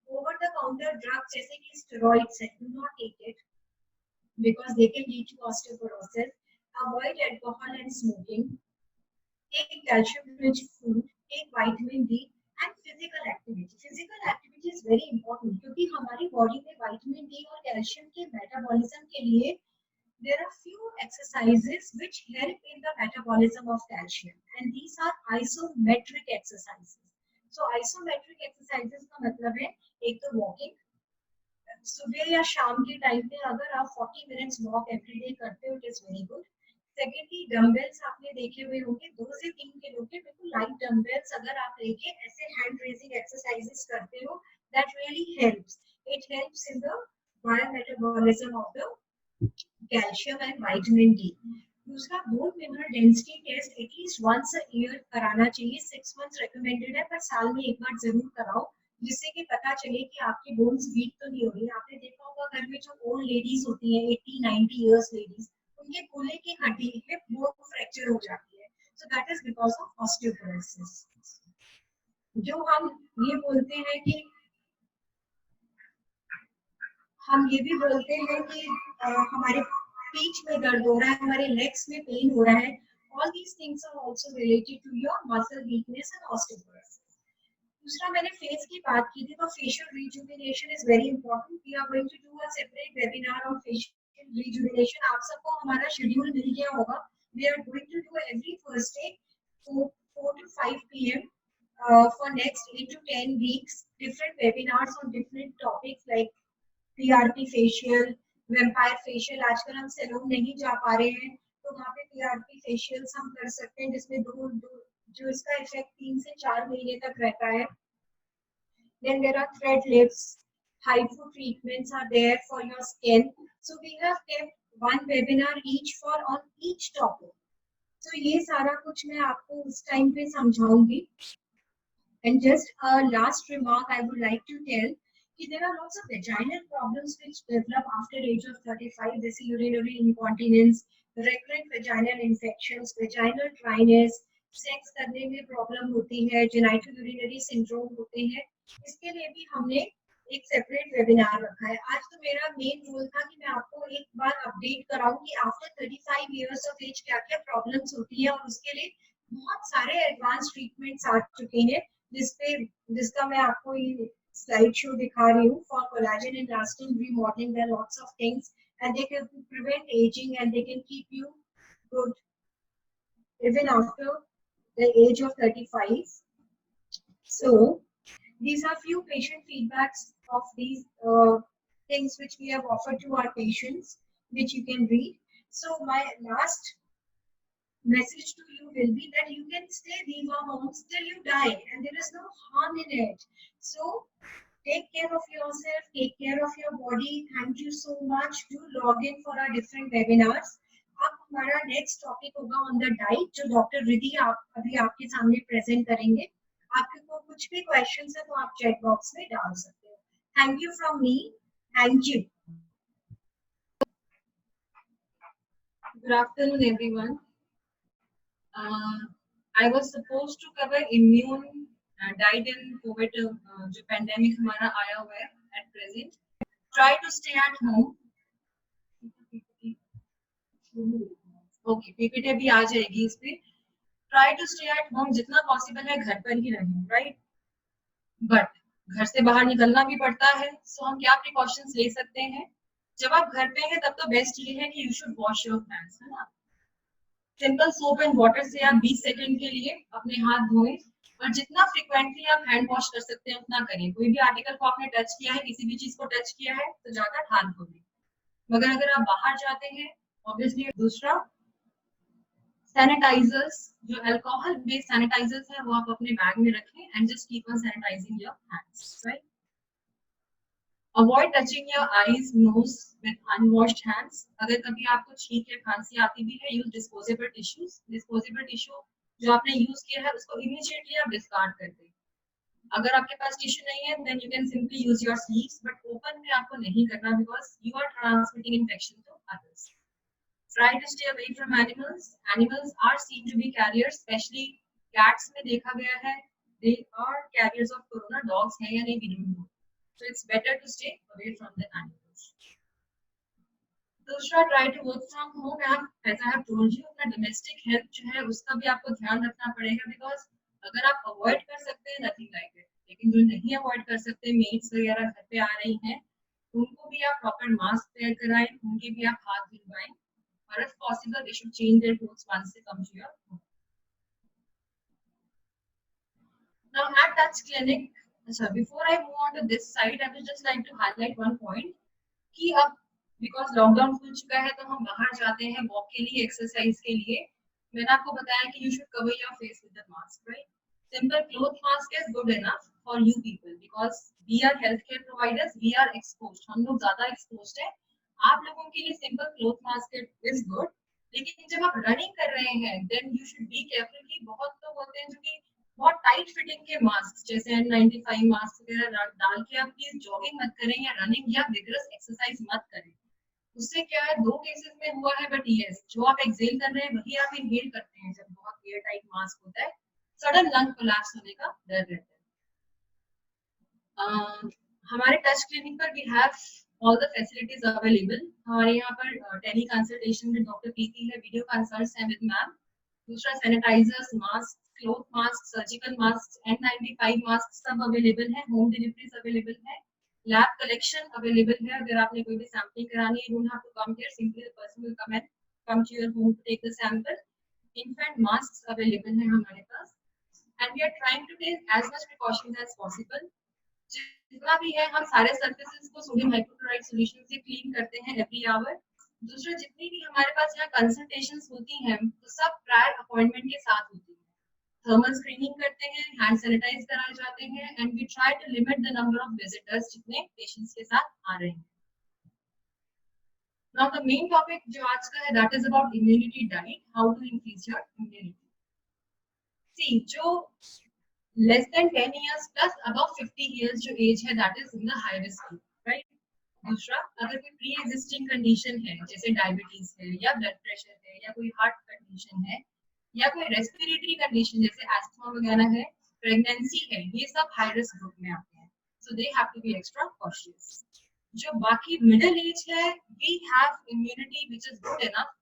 Over the counter drugs जैसे कि steroids है, do not take it because they can lead to osteoporosis. Avoid alcohol and smoking. Take calcium rich food, take vitamin D and physical activity. Physical activity is very important क्योंकि हमारी body में vitamin D और calcium के metabolism के लिए there are few exercises which help in the metabolism of calcium, and these are isometric exercises. So isometric exercises का मतलब है एक तो walking. सुबह या शाम के टाइम पे अगर आप 40 minutes walk every day करते हो, it is very good. Secondly dumbbells आपने देखे हुए होंगे, 2 से 3 किलो के बिल्कुल लाइट डम्बल्स अगर आप लेके ऐसे हैंड रेजिंग एक्सरसाइजेस करते हो, that really helps. It helps in the biometabolism of the calcium and vitamin D. दूसरा, bone mineral density test at least once a year कराना चाहिए. 6 मंथ्स रिकमेंडेड है, पर साल में एक बार जरूर कराओ, जिससे कि पता चले कि आपकी बोन्स वीक तो नहीं हो रही. आपने देखा होगा घर में जो ओल्ड लेडीज होती हैं, 80-90 इयर्स लेडीज, उनके गले की हड्डी हिप बोन फ्रैक्चर हो जाती है. So that is because of osteoporosis. जो हम ये बोलते हैं कि हम ये भी बोलते हैं कि हमारे पीठ में दर्द हो रहा है, हमारे लेग्स में पेन हो रहा है, all these things are also related to your muscle weakness and osteoporosis. दूसरा, मैंने फेस की बात की थी, तो facial rejuvenation is very important. We are going to do a separate webinar on facial rejuvenation. आप सबको हमारा शेड्यूल मिल गया होगा. We are going to do every Thursday 4 to 5 p.m. For next 8 to 10 weeks, different webinars on different topics like PRP facial, vampire facial. आजकल हम salon नहीं जा पा रहे हैं, तो वहाँ पे PRP फेशियल्स हम कर सकते हैं, जिसमें जो इसका इफेक्ट 3 से 4 महीने तक रहता है. Then there are thread lifts, HIFU treatments are there for your skin. So we have kept one webinar each for on each topic. So ये सारा कुछ मैं आपको उस टाइम पे समझाऊंगी. And just a last remark I would like to tell, there are lots of vaginal problems which develop after age of 35. This is urinary incontinence, recurrent vaginal infections, vaginal dryness, sex करने में problem होती है, genital urinary syndrome होते हैं. इसके लिए भी हमने एक सेपरेट वेबिनार रखा है. आज तो मेरा मेन रोल था कि मैं आपको एक बार अपडेट कराऊं कि आफ्टर 35 इयर्स ऑफ एज क्या क्या प्रॉब्लम्स होती है, और उसके लिए बहुत सारे एडवांस ट्रीटमेंट्स आ चुके हैं, जिसका मैं आपको ये स्लाइड शो दिखा रही हूँ. For collagen and elastin remodelling, there are lots of things and they can prevent ageing and they can keep you good even after the age of 35. So these are few patient feedbacks of these things which we have offered to our patients, which you can read. So my last message to you will be that you can stay Viva Homes till you die, and there is no harm in it. So take care of yourself, take care of your body. Thank you so much. Do log in for our different webinars. अब हमारा next topic होगा on the diet, जो doctor Riddhi अभी आपके सामने present करेंगे. आपको कुछ भी क्वेश्चंस है तो आप चैट बॉक्स में डाल सकते हो. Thank you from me. Thank you. Good afternoon everyone. I was supposed to cover immune diet and COVID जो pandemic हमारा आया हुआ है at present. Try to stay at home. Okay, PPT भी आ जाएगी इस पे. Try to stay at home, जितना possible है घर पर ही रहें, right? But घर से बाहर निकलना भी पड़ता है, so हम क्या precautions ले सकते हैं? जब आप घर पे हैं तब तो बेस्ट ये है कि you should wash your hands, है ना? सिंपल सोप एंड वाटर से आप 20 सेकंड के लिए अपने हाथ धोएं, और जितना फ्रिक्वेंटली आप हैंड वॉश कर सकते हैं उतना करें. कोई भी आर्टिकल को आपने टच किया है, किसी भी चीज को टच किया है, तो जाकर हाथ धो लें. मगर अगर आप बाहर जाते हैं, ऑब्वियसली. दूसरा, सैनिटाइजर्स, जो अल्कोहल बेस्ड सैनिटाइजर्स है, वो आप अपने बैग में रखें and just keep on sanitising your hands, right? Avoid touching your eyes, nose with unwashed hands. अगर कभी आपको छींक या खांसी आती भी है, use disposable tissues. Disposable tissue जो आपने यूज किया है उसको इमीडिएटली आप डिस्कार्ड कर दें. अगर आपके पास टिश्यू नहीं है, then you can simply use your sleeves, but open में आपको नहीं करना because you are transmitting infection to others. Try to stay away from animals. Animals are seen to be carriers, especially cats में देखा गया है, they are carriers of corona. Dogs हैं या नहीं, we don't know. So it's better to stay away from the animals. दूसरा, try to work from home. As I have told you, अपना domestic health जो है उसका भी आपको ध्यान रखना पड़ेगा, because अगर आप avoid कर सकते हैं, nothing like it. लेकिन जो नहीं avoid कर सकते, maids वगैरह घर पे आ रही हैं, उनको भी आप proper mask wear कराएं, उनके भी आप हाथ धुलवाएं, और if possible they should change their clothes once they come to your home. Now at Touch Clinic, before I move on to this side, I would just like to highlight one point कि अब because lockdown खुल चुका है तो हम बाहर जाते हैं वॉक के लिए, एक्सरसाइज के लिए। मैंने आपको बताया कि you should cover your face with the mask, right? Simple cloth mask is good enough for you people because we are health care providers, we are exposed, हम लोग ज्यादा एक्सपोज्ड है। आप लोगों के लिए simple cloth mask is good. लेकिन जब आप रनिंग कर रहे हैं then you should be careful कि बहुत लोग होते हैं जो कि बहुत टाइट फिटिंग के मास्क जैसे N95 मास्क वगैरह डाल के आप प्लीज जॉगिंग मत करें या रनिंग या विगरस एक्सरसाइज मत करें। उससे क्या है, 2 केसेस में हुआ है, बट यस जो आप एक्सेल कर रहे हैं वही आप इनहेल करते हैं जब बहुत एयर टाइट मास्क होता है, सडन लंग कोलैप्स होने का डर रहता है। हमारे टच क्लिनिक पर we have all the facilities available. हमारे यहाँ पर टेली कंसल्टेशन में डॉक्टर पीती है, वीडियो कंसल्ट्स हैं विद मैम। दूसरा sanitisers, mask, cloth mask, surgical mask, N95 mask सब अवेलेबल है। होम डिलीवरीज अवेलेबल है। लैब कलेक्शन अवेलेबल है। अगर आपने कोई भी सैम्पलिंग करानी है, you don't have to come here, simply the person will come to your home to take the sample. In fact mask available है हमारे पास and we are trying to take as much precautions as possible. जितना भी है हम सारे surfaces को sodium hypochloride solution से क्लीन करते हैं एवरी आवर। दूसरा जितनी भी हमारे पास यहाँ कंसल्टेशंस होती हैं तो सब प्रायर अपॉइंटमेंट के साथ होती है। थर्मल स्क्रीनिंग करते हैं, हैंड सैनिटाइज कराए जाते हैं and we try to limit the number of visitors जितने पेशेंट्स के साथ आ रहे हैं। नाउ द मेन टॉपिक जो आज का है that is about immunity diet, how to increase your immunity. See जो less than 10 years plus above 50 years जो एज है that is in the high risk group, right? दूसरा, अगर कोई प्री एग्जिस्टिंग कंडीशन है जैसे डायबिटीज है या ब्लड प्रेशर है या कोई हार्ट कंडीशन है या कोई रेस्पिरेटरी कंडीशन जैसे एस्थमा वगैरह है, प्रेगनेंसी है, ये सब हाई रिस्क ग्रुप में आते हैं, so they have to be extra cautious. जो बाकी मिडिल एज है we have immunity which is good enough.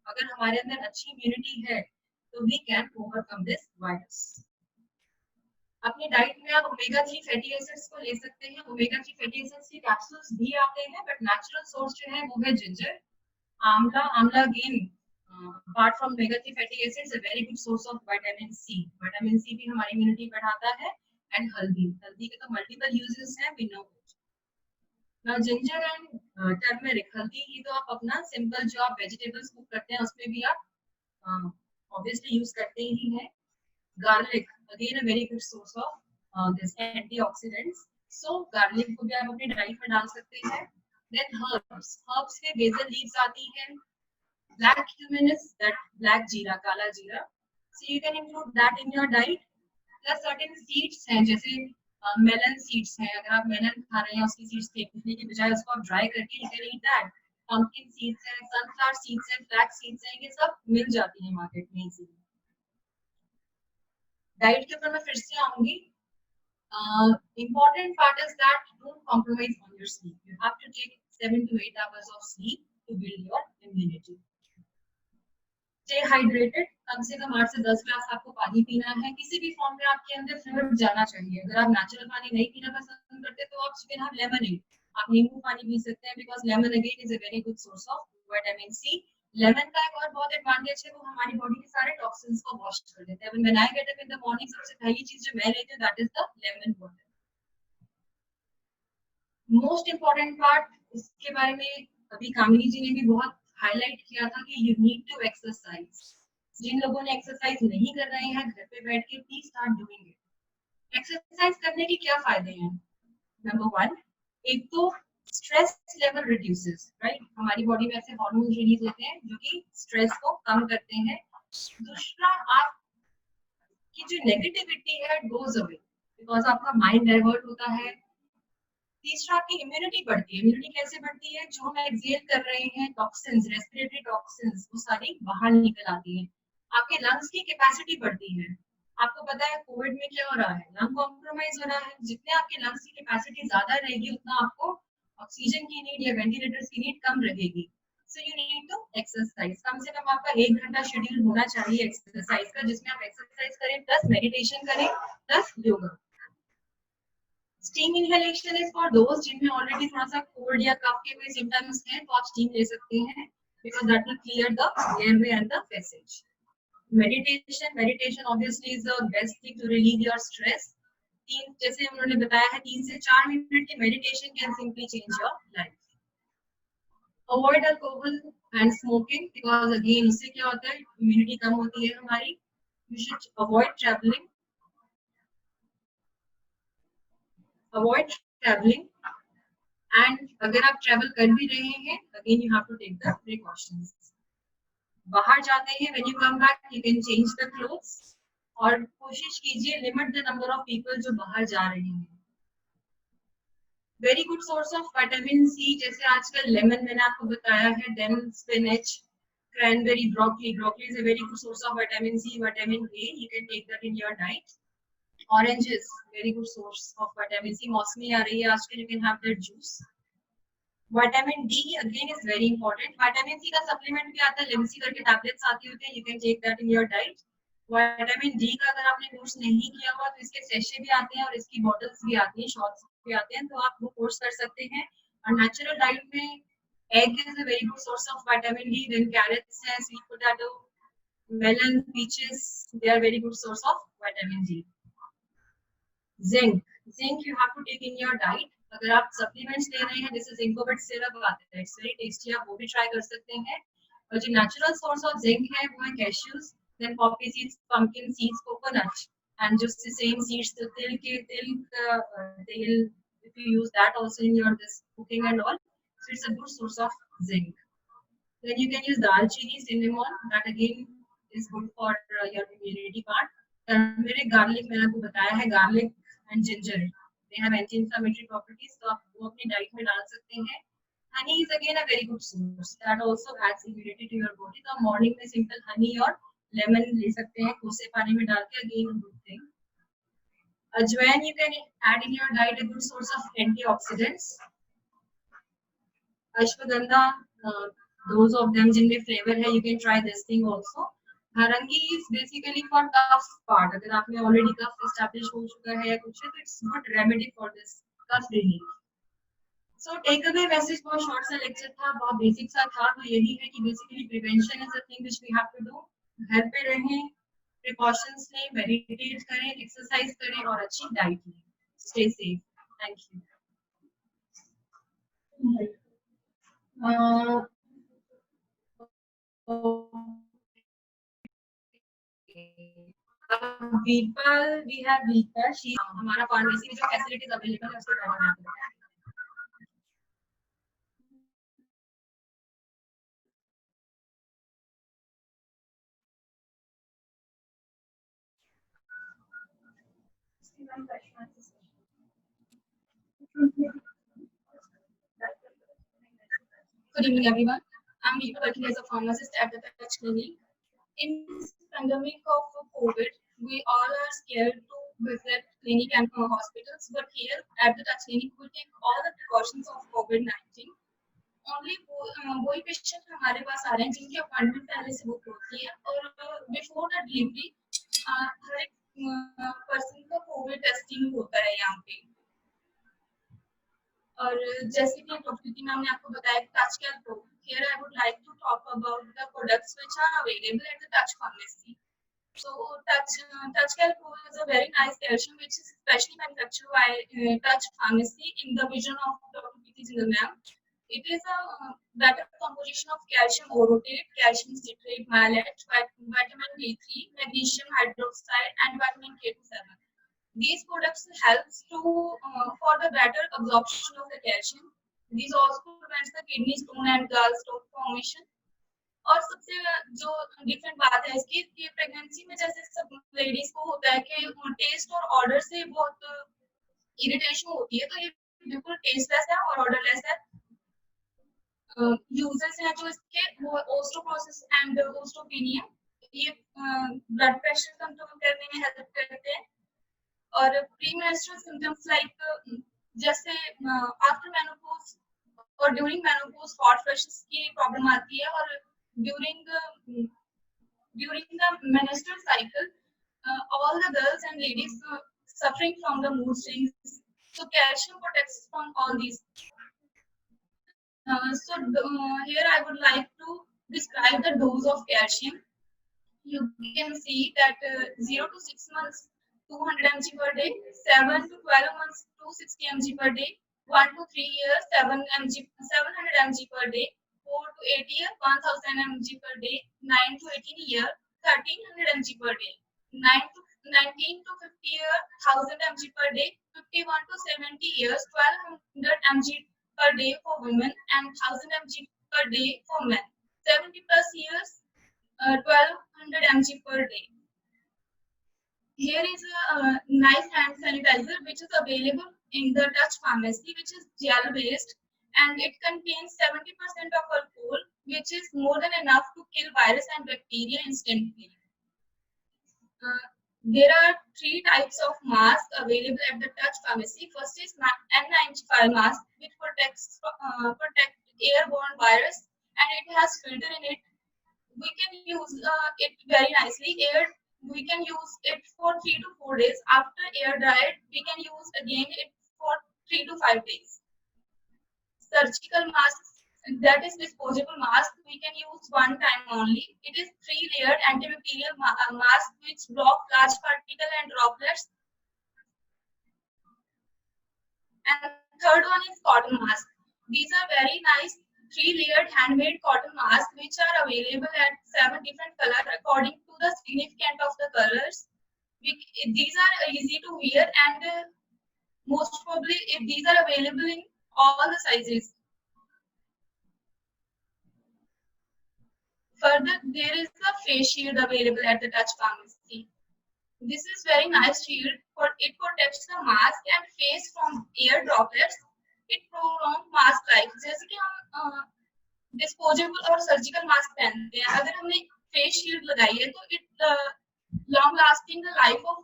अगर हमारे अंदर अच्छी इम्यूनिटी है तो we can overcome this virus. अपनी डाइट में आप ओमेगा 3 फैटी एसिड्स को ले सकते हैं। ओमेगा 3 फैटी एसिड्स के कैप्सूल्स भी आते हैं बट नेचुरल सोर्स जो है वो है ginger, amla. Amla again apart from omega 3 fatty acids a very good source of vitamin C. Vitamin C भी हमारी इम्यूनिटी बढ़ाता है। एंड हल्दी, हल्दी के तो मल्टीपल यूजेस हैं, we know it. Now ginger and turmeric, हल्दी ही तो आप अपना सिंपल जो आप वेजिटेबल्स कुक करते हैं उसमें भी आप ऑब्वियसली यूज करते ही हैं। garlic again a very good source of this antioxidants, so garlic को भी आप अपनी डाइट में डाल सकते हैं। then herbs में basil leaves आती हैं, black cumin is that black जीरा, काला जीरा, so you can include that in your diet। plus certain seeds हैं जैसे melon seeds हैं, अगर आप melon खा रहे हैं उसकी seeds फेंकने की बजाय उसको आप dry करके you can eat that। pumpkin seeds हैं, sunflower seeds हैं, flax seeds हैं, ये सब मिल जाती हैं मार्केट में इजीली। डाइट के ऊपर मैं फिर से आऊंगी। important part is that don't compromise on your sleep. You have to take 7 to 8 hours of sleep to build your immunity. Stay hydrated, कम से कम 8 से 10 ग्लास आपको पानी पीना है। किसी भी फॉर्म में आपके अंदर फ्लूइड जाना चाहिए। अगर आप नेचुरल पानी नहीं पीना पसंद करते तो आप कैन हैव लेमनेड, आप नींबू पानी पी सकते हैं because lemon again is a very good source of vitamin C. Lemon का एक और बहुत एडवांटेज है, वो हमारी बॉडी के सारे टॉक्सिन्स को वॉश कर देता है। When I get up in the morning सबसे पहली चीज जो मैं लेती हूँ that is the lemon water. Most important part, इसके बारे में अभी कामिनी जी ने भी बहुत हाईलाइट किया था कि यू नीड टू एक्सरसाइज। जिन लोगों ने एक्सरसाइज नहीं कर रहे हैं घर पे बैठ के please start doing it. Exercise करने के क्या फायदे हैं? नंबर 1, एक तो स्ट्रेस लेवल रिड्यूसेस, राइट? हमारी बॉडी में ऐसे हार्मोन्स रिलीज होते हैं जो कि स्ट्रेस को कम करते हैं। दूसरा, आपकी जो नेगेटिविटी है गोज अवे बिकॉज आपका माइंड डाइवर्ट होता है। तीसरा, आपकी इम्यूनिटी बढ़ती है। इम्यूनिटी कैसे बढ़ती है? जो हम एक्सहेल कर रहे हैं टॉक्सिन्स, रेस्पिरेटरी टॉक्सिन्स, वो सारी बाहर निकल आती है। आपके लंग्स की कैपेसिटी बढ़ती है। आपको पता है कोविड में क्या हो रहा है, लंग कॉम्प्रोमाइज हो रहा है। जितने आपके लंग्स की कैपेसिटी ज्यादा रहेगी उतना आपको ऑक्सीजन की नीड या वेंटिलेटर्स की नीड कम रहेगी। So you need to exercise. कम से कम आपका 1 घंटा शेड्यूल होना चाहिए एक्सरसाइज का, जिसमें आप एक्सरसाइज करें प्लस मेडिटेशन करें plus yoga. Steam inhalation is for दोस्त जिनमें ऑलरेडी थोड़ा सा कोल्ड या कफ के कोई सिम्टम्स हैं तो आप स्टीम ले सकते हैं because that will clear the airway and the passage. Meditation obviously is the best thing to relieve your stress. जैसे उन्होंने बताया है 3 से 4 मिनट की meditation can simply change your life. Avoid alcohol and smoking because again उससे क्या होता है, immunity कम होती है हमारी. You should avoid traveling. Avoid traveling. And अगर आप travel कर भी रहे हैं, again you have to take the precautions. बाहर जाते हैं, when you come back you can change the clothes. और कोशिश कीजिए limit the number of people जो बाहर जा रहे हैं. Very good source of vitamin C जैसे आजकल लेमन मैंने आपको बताया है, then spinach, cranberry, broccoli. Broccoli is a very good source of vitamin C, vitamin A. You can take that in your diet. Oranges very good source of vitamin C. मौसमी आ रही है आजकल, you can have that juice. Vitamin D again is very important. Vitamin C का supplement भी आता है, लिम्सी करके टैबलेट्स आती होती है, you can take that in your diet. Vitamin D का अगर आपने कोर्स नहीं किया हुआ तो इसके सेशे भी आते हैं और इसकी बॉटल्स भी आती हैं, शॉट्स भी आते हैं, तो आप वो कोर्स कर सकते हैं. और नेचुरल डाइट में egg is a very good source of vitamin D. Then carrots है, sweet potato, melon, peaches, they are very good source of vitamin D. Zinc. Zinc you have to take in your diet. अगर आप supplements ले रहे हैं जैसे Zincovit syrup आता है, it's very tasty, आप वो भी ट्राई कर सकते हैं. और जो नेचुरल सोर्स ऑफ जिंक है वो है cashews, then poppy seeds, pumpkin seeds, coconut. And just the same seeds, the tail, if you use that also in your this cooking and all, so it's a good source of zinc. Then you can use dalchini, cinnamon, that again is good for your immunity part. Turmeric, garlic मैंने आपको बताया है, garlic and ginger, they have anti-inflammatory properties, तो आप वो अपनी diet में डाल सकते हैं. Honey is again a very good source, that also adds immunity to your body. तो मॉर्निंग में सिंपल हनी और लेमन ले सकते हैं कोसे पानी में डाल के, अगेन गुड थिंग. अजवाइन you can add in your diet, a good source of antioxidants. Ashwagandha, those of them जिनमें फ्लेवर है, you can try this thing also. नारंगी is basically for cough part. अगर आप में ऑलरेडी कफ एस्टैब्लिश हो चुका है या कुछ है तो it's good remedy for this cough relief. So take away message बहुत शॉर्ट सा लेक्चर था, बहुत बेसिक सा था, तो यही है कि basically prevention is a thing which we have to do. घर पे रहें, प्रिकॉशंस लें, मेडिटेट करें, एक्सरसाइज करें और अच्छी डाइट लें. Stay safe. Thank you. Veerpal, we have Veerpal, she हमारा फार्मेसी में जो फैसिलिटीज अवेलेबल है उसके बारे में आपको बताएं. Good evening, everyone. I'm Deepa working as a pharmacist at the Touch Clinic. In this pandemic of COVID, we all are scared to visit clinic and hospitals, but here at the Touch Clinic, we take all the precautions of COVID-19. Only वही patient हमारे पास आ रहे हैं जिनकी appointment पहले से book होती है, और बिफोर द डिलीवरी हर एक पर्सन का कोविड टेस्टिंग होता है यहाँ पे. और जैसे कि डॉक्टर प्रीति मैम ने आपको बताया touch care pro, here I would like to talk about the products which are available at the Touch Pharmacy. So Touch Care Pro is a very nice calcium which is specially manufactured by Touch Pharmacy in the vision of Dr. Preeti Jindal ma'am. It is a better composition of calcium orotate, calcium citrate, malate, vitamin D3, magnesium hydroxide, and vitamin K27. These products helps to for the better absorption of the calcium. These also prevents the kidney stone and gallstone formation. और सबसे जो different बात है इसकी कि pregnancy में जैसे सब लेडीज को होता है कि टेस्ट और ऑर्डर से बहुत इरिटेशन होती है, तो ये बिल्कुल टेस्टलेस है और ऑर्डरलेस है. यूजर्स हैं जो इसके वो ओस्टोप्रोसिस एंड ओस्टोपेनिया, ये ब्लड प्रेशर कंट्रोल करने में हेल्प करते हैं. और प्रीमेंस्ट्रुअल सिम्टम्स लाइक जैसे आफ्टर मेनोपॉज और ड्यूरिंग मेनोपॉज हॉट फ्लशेस की प्रॉब्लम आती है, और during the menstrual cycle all the girls and ladies suffering from the mood swings. So calcium protects from all these. Here I would like to describe the dose of calcium. You can see that 0 to 6 months 200 mg per day, 7 to 12 months 260 mg per day, 1 to 3 years 700 mg per day, to 8 year 1000 mg per day, 9 to 18 year 1300 mg per day, 9 to 19 to 50 year 1000 mg per day, 51 to 70 years 1200 mg per day for women and 1000 mg per day for men. 70 plus years 1200 mg per day. Here is a nice hand sanitizer which is available in the Touch Pharmacy, which is gel based, and it contains 70% of alcohol, which is more than enough to kill virus and bacteria instantly. There are 3 types of masks available at the Touch Pharmacy. First is N95 mask, which protect airborne virus, and it has filter in it. We can use it very nicely. We can use it for 3 to 4 days. After air dried, we can use again it for 3 to 5 days. Surgical masks, that is disposable mask, we can use one time only. It is 3-layered antibacterial mask which block large particle and droplets. And third one is cotton mask. These are very nice 3-layered handmade cotton masks which are available at 7 different colors according to the significance of the colors. These are easy to wear, and most probably these are available in all the sizes. Further, there is a face shield available at the Touch Pharmacy. This is very nice shield, for it protects the mask and face from air droplets. It prolongs mask life. जैसे कि हम disposable और surgical mask पहनते हैं, अगर हमने face shield लगाई है तो it long lasting the life of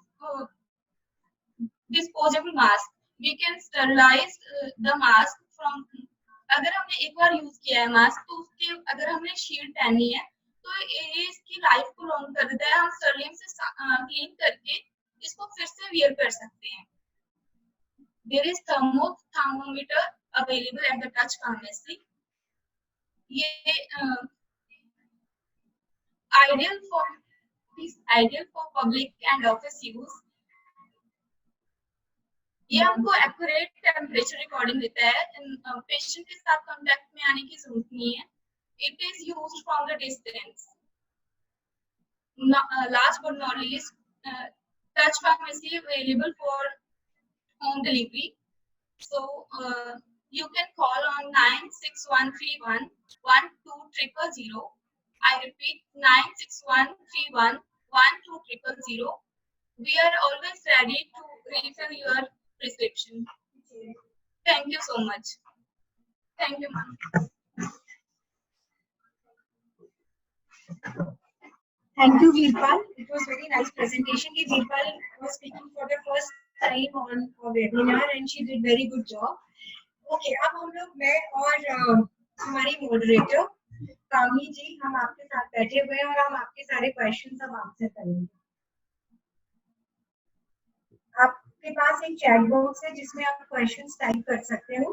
disposable mask. We can sterilise the mask from, अगर हमने एक बार यूज किया है मास्क तो उसके अगर हमने शील्ड पहनी है तो ये इसकी लाइफ को लॉन्ग कर देता है. हम स्टरलिंग से क्लीन करके इसको फिर से वियर कर सकते हैं. There is thermometer available at the touch pharmacy. ये ideal for public and office use. ये हमको एक्यूरेट टेम्परेचर रिकॉर्डिंग देता है. पेशेंट के साथ कांटेक्ट में आने की जरूरत नहीं है. It is used from the distance. Last but not least, Touch Pharmacy available for home delivery. So you can call on 96131 12000. I repeat, 96131 12000. We are always ready to refill your prescription. Thank you so much. Thank you, ma'am. Thank you, Veerpal. It was very nice presentation. Veerpal was speaking for the first time on a webinar and she did very good job. Okay, अब हम लोग मैं और हमारी moderator कामनी जी हम आपके साथ बैठे हुए हैं और हम आपके सारे क्वेश्चन अब आंसर करेंगे. आपके पास एक चैट बॉक्स है जिसमें आप क्वेश्चंस टाइप कर सकते हो.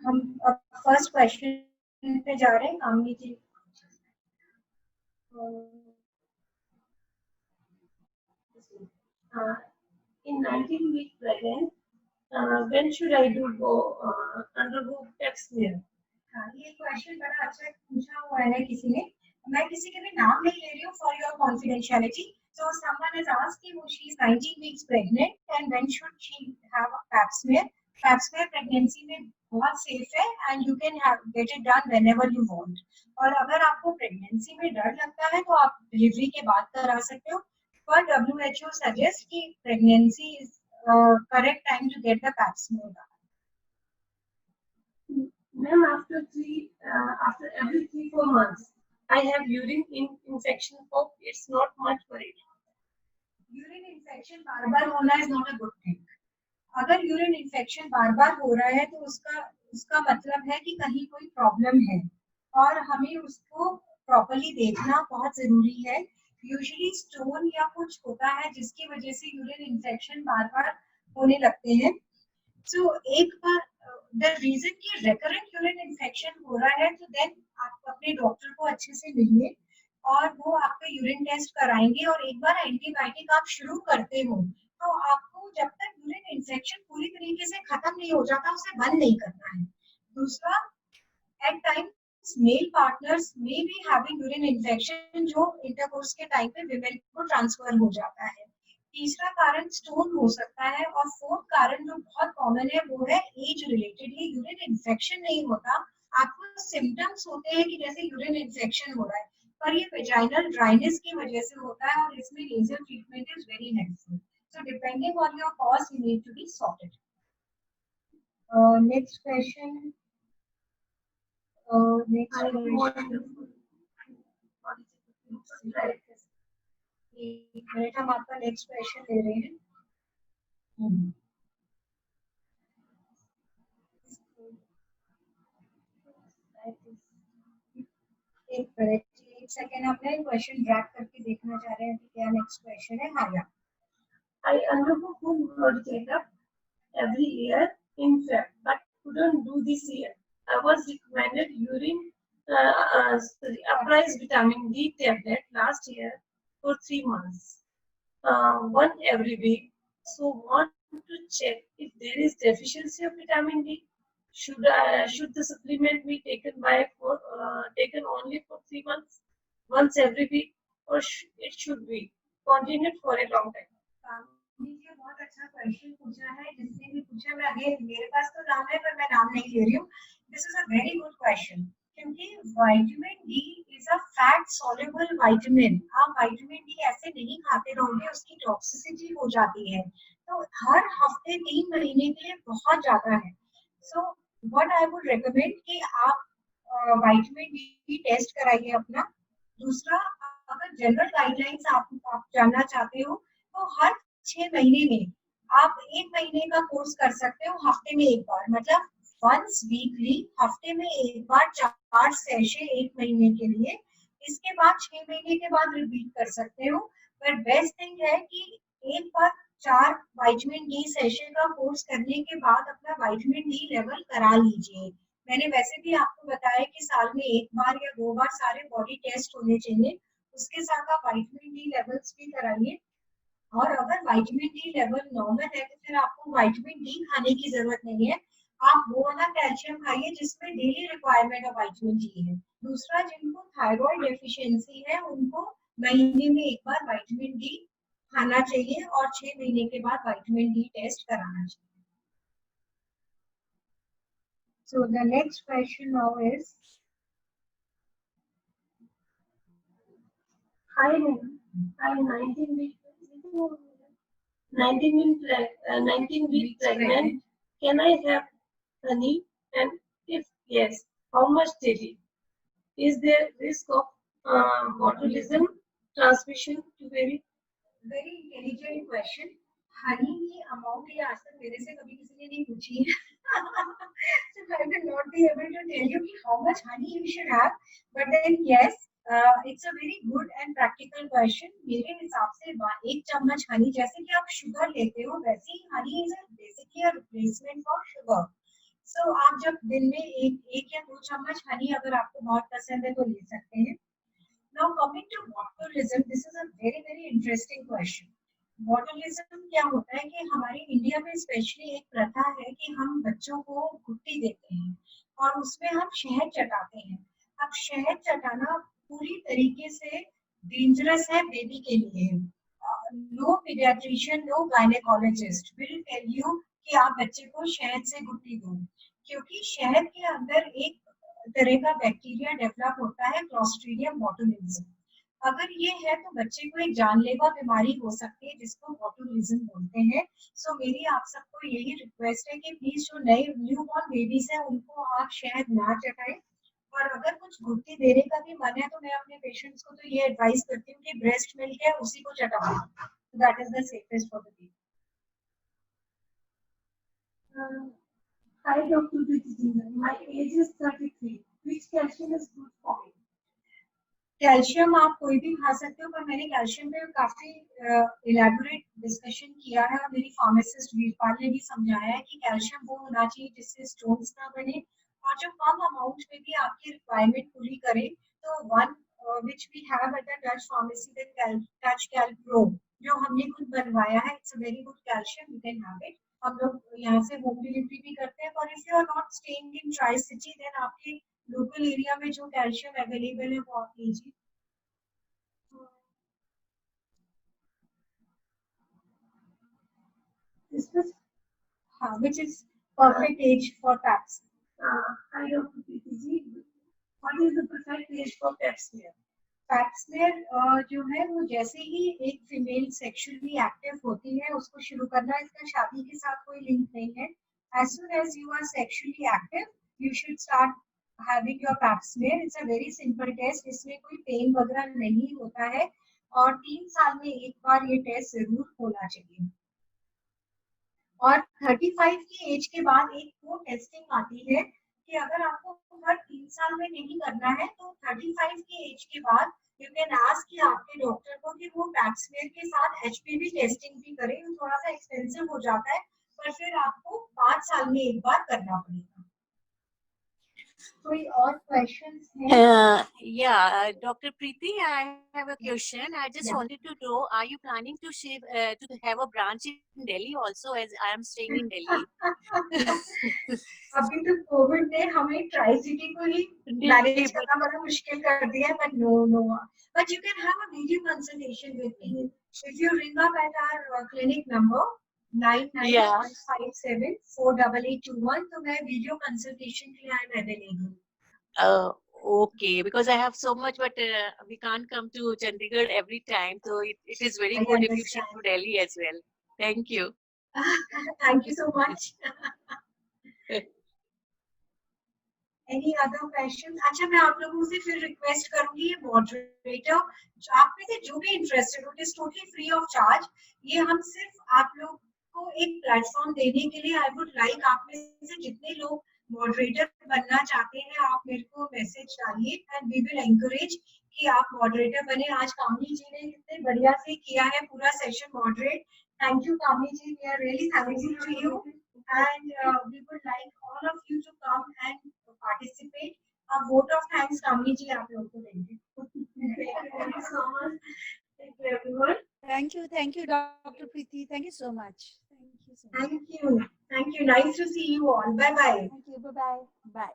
हम अब फर्स्ट क्वेश्चन पे जा रहे हैं. कामनी जी, in 19-week pregnant, when should I undergo pap smear? ये क्वेश्चन बड़ा अच्छा पूछा हुआ है किसी ने. मैं किसी के भी नाम नहीं ले रही हूँ for your confidentiality. So someone has asked कि वो she is 19 weeks pregnant and when should she have a pap smear? Pap smear pregnancy में बहुत safe है and you can get it done whenever you want. और अगर आपको pregnancy में डर लगता है तो आप डिलीवरी के बाद करा सकते हो. पर WHO suggests कि pregnancy is correct time to get the pap smear done. Ma'am, after every 3-4 months, I have urine infection. Hope it's not much worried. Urine infection बार-बार होना is not a good thing. अगर urine infection बार-बार हो रहा है तो उसका मतलब है कि कहीं कोई प्रॉब्लम है और हमें उसको प्रॉपर्ली देखना बहुत जरूरी है. यूजुअली स्टोन या कुछ होता है जिसकी वजह से यूरिन इन्फेक्शन बार-बार होने लगते हैं. सो एक बार द रीजन कि रेकरेंट यूरिन इन्फेक्शन हो रहा है तो देन आप अपने डॉक्टर को अच्छे से मिलिए और वो आपका यूरिन टेस्ट कराएंगे, और एक बार एंटीबायोटिक आप शुरू करते हो तो आपको जब तक यूरिन इन्फेक्शन पूरी तरीके से खत्म नहीं हो जाता उसे बंद नहीं करना है। दूसरा, एट टाइम्स मेल पार्टनर्स में भी हैविंग यूरिन इन्फेक्शन जो इंटरकोर्स के टाइम पे विमेन को ट्रांसफर हो जाता है। तीसरा कारण स्टोन हो सकता है, और फोर्थ कारण जो बहुत कॉमन है वो है एज रिलेटेड। ये यूरिन इन्फेक्शन नहीं होता, आपको सिम्टम्स होते हैं कि जैसे यूरिन इन्फेक्शन हो रहा है, पर ये वेजाइनल ड्राइनेस की वजह से होता है, और इसमें laser treatment is very helpful. So depending on your cause you need to be sorted. Next question. Next Wonderful. एक मिनट, हम आपका नेक्स्ट क्वेश्चन ले रहे हैं। एक मिनट, एक सेकेंड, अपने क्वेश्चन ड्रैग करके देखना चाह रहे हैं कि क्या नेक्स्ट क्वेश्चन है। हाँ, या I undergo full blood checkup every year, in fact, but couldn't do this year. I was recommended uprise vitamin D tablet last year for 3 months, one every week. So want to check if there is deficiency of vitamin D. Should the supplement be taken only for 3 months, once every week, or it should be continued for a long time? ये बहुत अच्छा question पूछा है, जिसने भी पूछा। मैं again, मेरे पास तो नाम है पर मैं नाम नहीं ले रही हूँ। This is a very good question, क्योंकि vitamin D is a fat soluble vitamin. आप विटामिन डी ऐसे नहीं खाते रहोगे, उसकी टॉक्सिसिटी हो जाती है, तो हर हफ्ते 3 महीने के लिए बहुत ज्यादा है। So what I would recommend कि आप विटामिन डी टेस्ट कराइए अपना। दूसरा, अगर जनरल गाइडलाइंस आप जानना चाहते हो तो हर 6 महीने में आप 1 महीने का कोर्स कर सकते हो, हफ्ते में एक बार, मतलब वंस वीकली, हफ्ते में एक बार 4 सेशे 1 महीने के लिए। इसके बाद 6 महीने के बाद रिपीट कर सकते हो। पर बेस्ट थिंग है कि एक बार 4 विटामिन डी सेशन का कोर्स करने के बाद अपना विटामिन डी लेवल करा लीजिए। मैंने वैसे भी आपको बताया कि साल में एक बार या 2 बार सारे बॉडी टेस्ट होने चाहिए, उसके साथ आप विटामिन डी लेवल्स भी कराइए। और अगर विटामिन डी लेवल नॉर्मल है तो फिर आपको विटामिन डी खाने की जरूरत नहीं है, आप वो वाला कैल्शियम खाइए जिसमें daily requirement of vitamin D है। दूसरा, जिनको थायराइड डेफिशिएंसी है उनको महीने में एक बार विटामिन डी खाना चाहिए, और 6 महीने के बाद विटामिन डी टेस्ट कराना चाहिए। So the next question now is, I am 19 week pregnant. Can I have honey? And if yes, how much daily? Is there risk of botulism transmission to baby? very intelligent question. Honey की amount ये आज तक मेरे से कभी किसी ने नहीं पूछी है। So I will not be able to tell you कि how much honey you should have, but then yes, it's a very good and practical question. मेरे हिसाब से 1 चम्मच हनी, जैसे कि आप शुगर लेते हो वैसे ही honey is basically a replacement for sugar. So आप जब दिन में एक या 2 चम्मच हनी अगर आपको बहुत पसंद है तो ले सकते हैं। Now coming to botulism, this is a very very interesting question. Botulism क्या होता है कि हमारे इंडिया में स्पेशली एक प्रथा है कि हम बच्चों को घुट्टी देते हैं और उसमें हम शहद चटाते हैं। अब शहद चटाना पूरी तरीके से डेंजरस है बेबी के लिए। No paediatrician, no gynaecologist will tell you कि आप बच्चे को शहद से घुट्टी दो, क्योंकि शहद के अंदर एक तरह का बैक्टीरिया डेवलप होता है, क्लॉस्ट्रीडियम बोटुलिज्म। अगर ये है तो बच्चे को एक जानलेवा बीमारी हो सकती है जिसको बोटुलिज्म बोलते हैं। सो मेरी आप सबको यही रिक्वेस्ट है कि प्लीज जो नए न्यू बॉर्न बेबीज हैं उनको आप शहद ना चटाएं, और अगर कुछ घुट्टी देने का भी मन है तो मैं अपने पेशेंट्स को तो ये एडवाइस करती हूँ कि ब्रेस्ट मिल्क है उसी को चटाओ, that is the safest for the baby. Hi, Dr. Dijinda. My age is 33. Which calcium is good for me? Calcium आप कोई भी खा सकते हो, पर मैंने कैल्शियम पे काफी इलेबोरेट डिस्कशन किया है, और मेरी फार्मासिस्ट वीरपाल ने भी समझाया है कि कैल्शियम वो होना चाहिए जिससे स्टोन्स ना बने और जो कम अमाउंट में भी आपकी रिक्वायरमेंट पूरी करे। तो which we have at the Touch Pharmacy, the Touch Cal Pro, जो हमने खुद बनवाया है. It's a very good calcium. You can have it. हम लोग यहाँ से होम डिलीवरी भी करते हैं. और if you are not staying in Tri City, then आपके लोकल एरिया में जो कैल्शियम अवेलेबल है वो आप लीजिए. This was which is perfect age for PAPs. Hi, Dr. Preeti ji. What is the perfect age for pap smear? Pap smear जो है वो जैसे ही एक फीमेल सेक्सुअली एक्टिव होती है उसको शुरू करना. इसका शादी के साथ कोई लिंक नहीं है. As soon as you are sexually active, you should start having your pap smear. It's a very simple test. इसमें कोई पेन वगैरह नहीं होता है और 3 साल में एक बार ये टेस्ट जरूर होना चाहिए. और 35 की एज के बाद एक वो टेस्टिंग आती है कि अगर आपको हर 3 साल में नहीं करना है तो 35 की एज के बाद यू कैन आस्क कि आपके डॉक्टर को कि वो पैप स्मेयर के साथ एचपीवी टेस्टिंग भी करें. थोड़ा सा एक्सपेंसिव हो जाता है पर फिर आपको 5 साल में एक बार करना पड़ेगा. कोई और क्वेश्चंस हैं? Yeah, Dr. Preeti, I have a question. I just Yeah. wanted to know, are you planning to have a branch in Delhi also, as I am staying in Delhi? अभी तो कोविड ने हमें tri city को ही manage करना बड़ा मुश्किल कर दिया है. But no but you can have a video consultation with me if you ring up at our clinic number 9957488821. तो मैं वीडियो कंसल्टेशन के लिए I am available. Okay, because I have so much, but we can't come to Chandigarh every time, so it is very I good if you understand. shift to Delhi as well. Thank you. Thank you so much. Any other questions? अच्छा मैं आप लोगों से फिर request करूंगी ये moderator आप में से जो भी इंटरेस्टेड हो, it is totally free of charge. ये हम सिर्फ आप लोग को एक प्लेटफॉर्म देने के लिए. आई वुड लाइक आप में से जितने लोग मॉडरेटर बनना चाहते हैं आप मेरे को मैसेज डालिए एंड वी विल एनकरेज कि आप मॉडरेटर बने. आज कामनी जी ने कितने बढ़िया से किया है पूरा session moderate. Thank you Kamni ji. We are really thankful to you and we would like all of you to come and participate. A vote of thanks Kamini ji आप लोगों को देंगे. Thank you so much. Thank you, everyone. Thank you, Dr. Preeti. Thank you so much. Thank you so much. Thank you. Nice to see you all. Bye bye. Thank you. Bye-bye. Bye.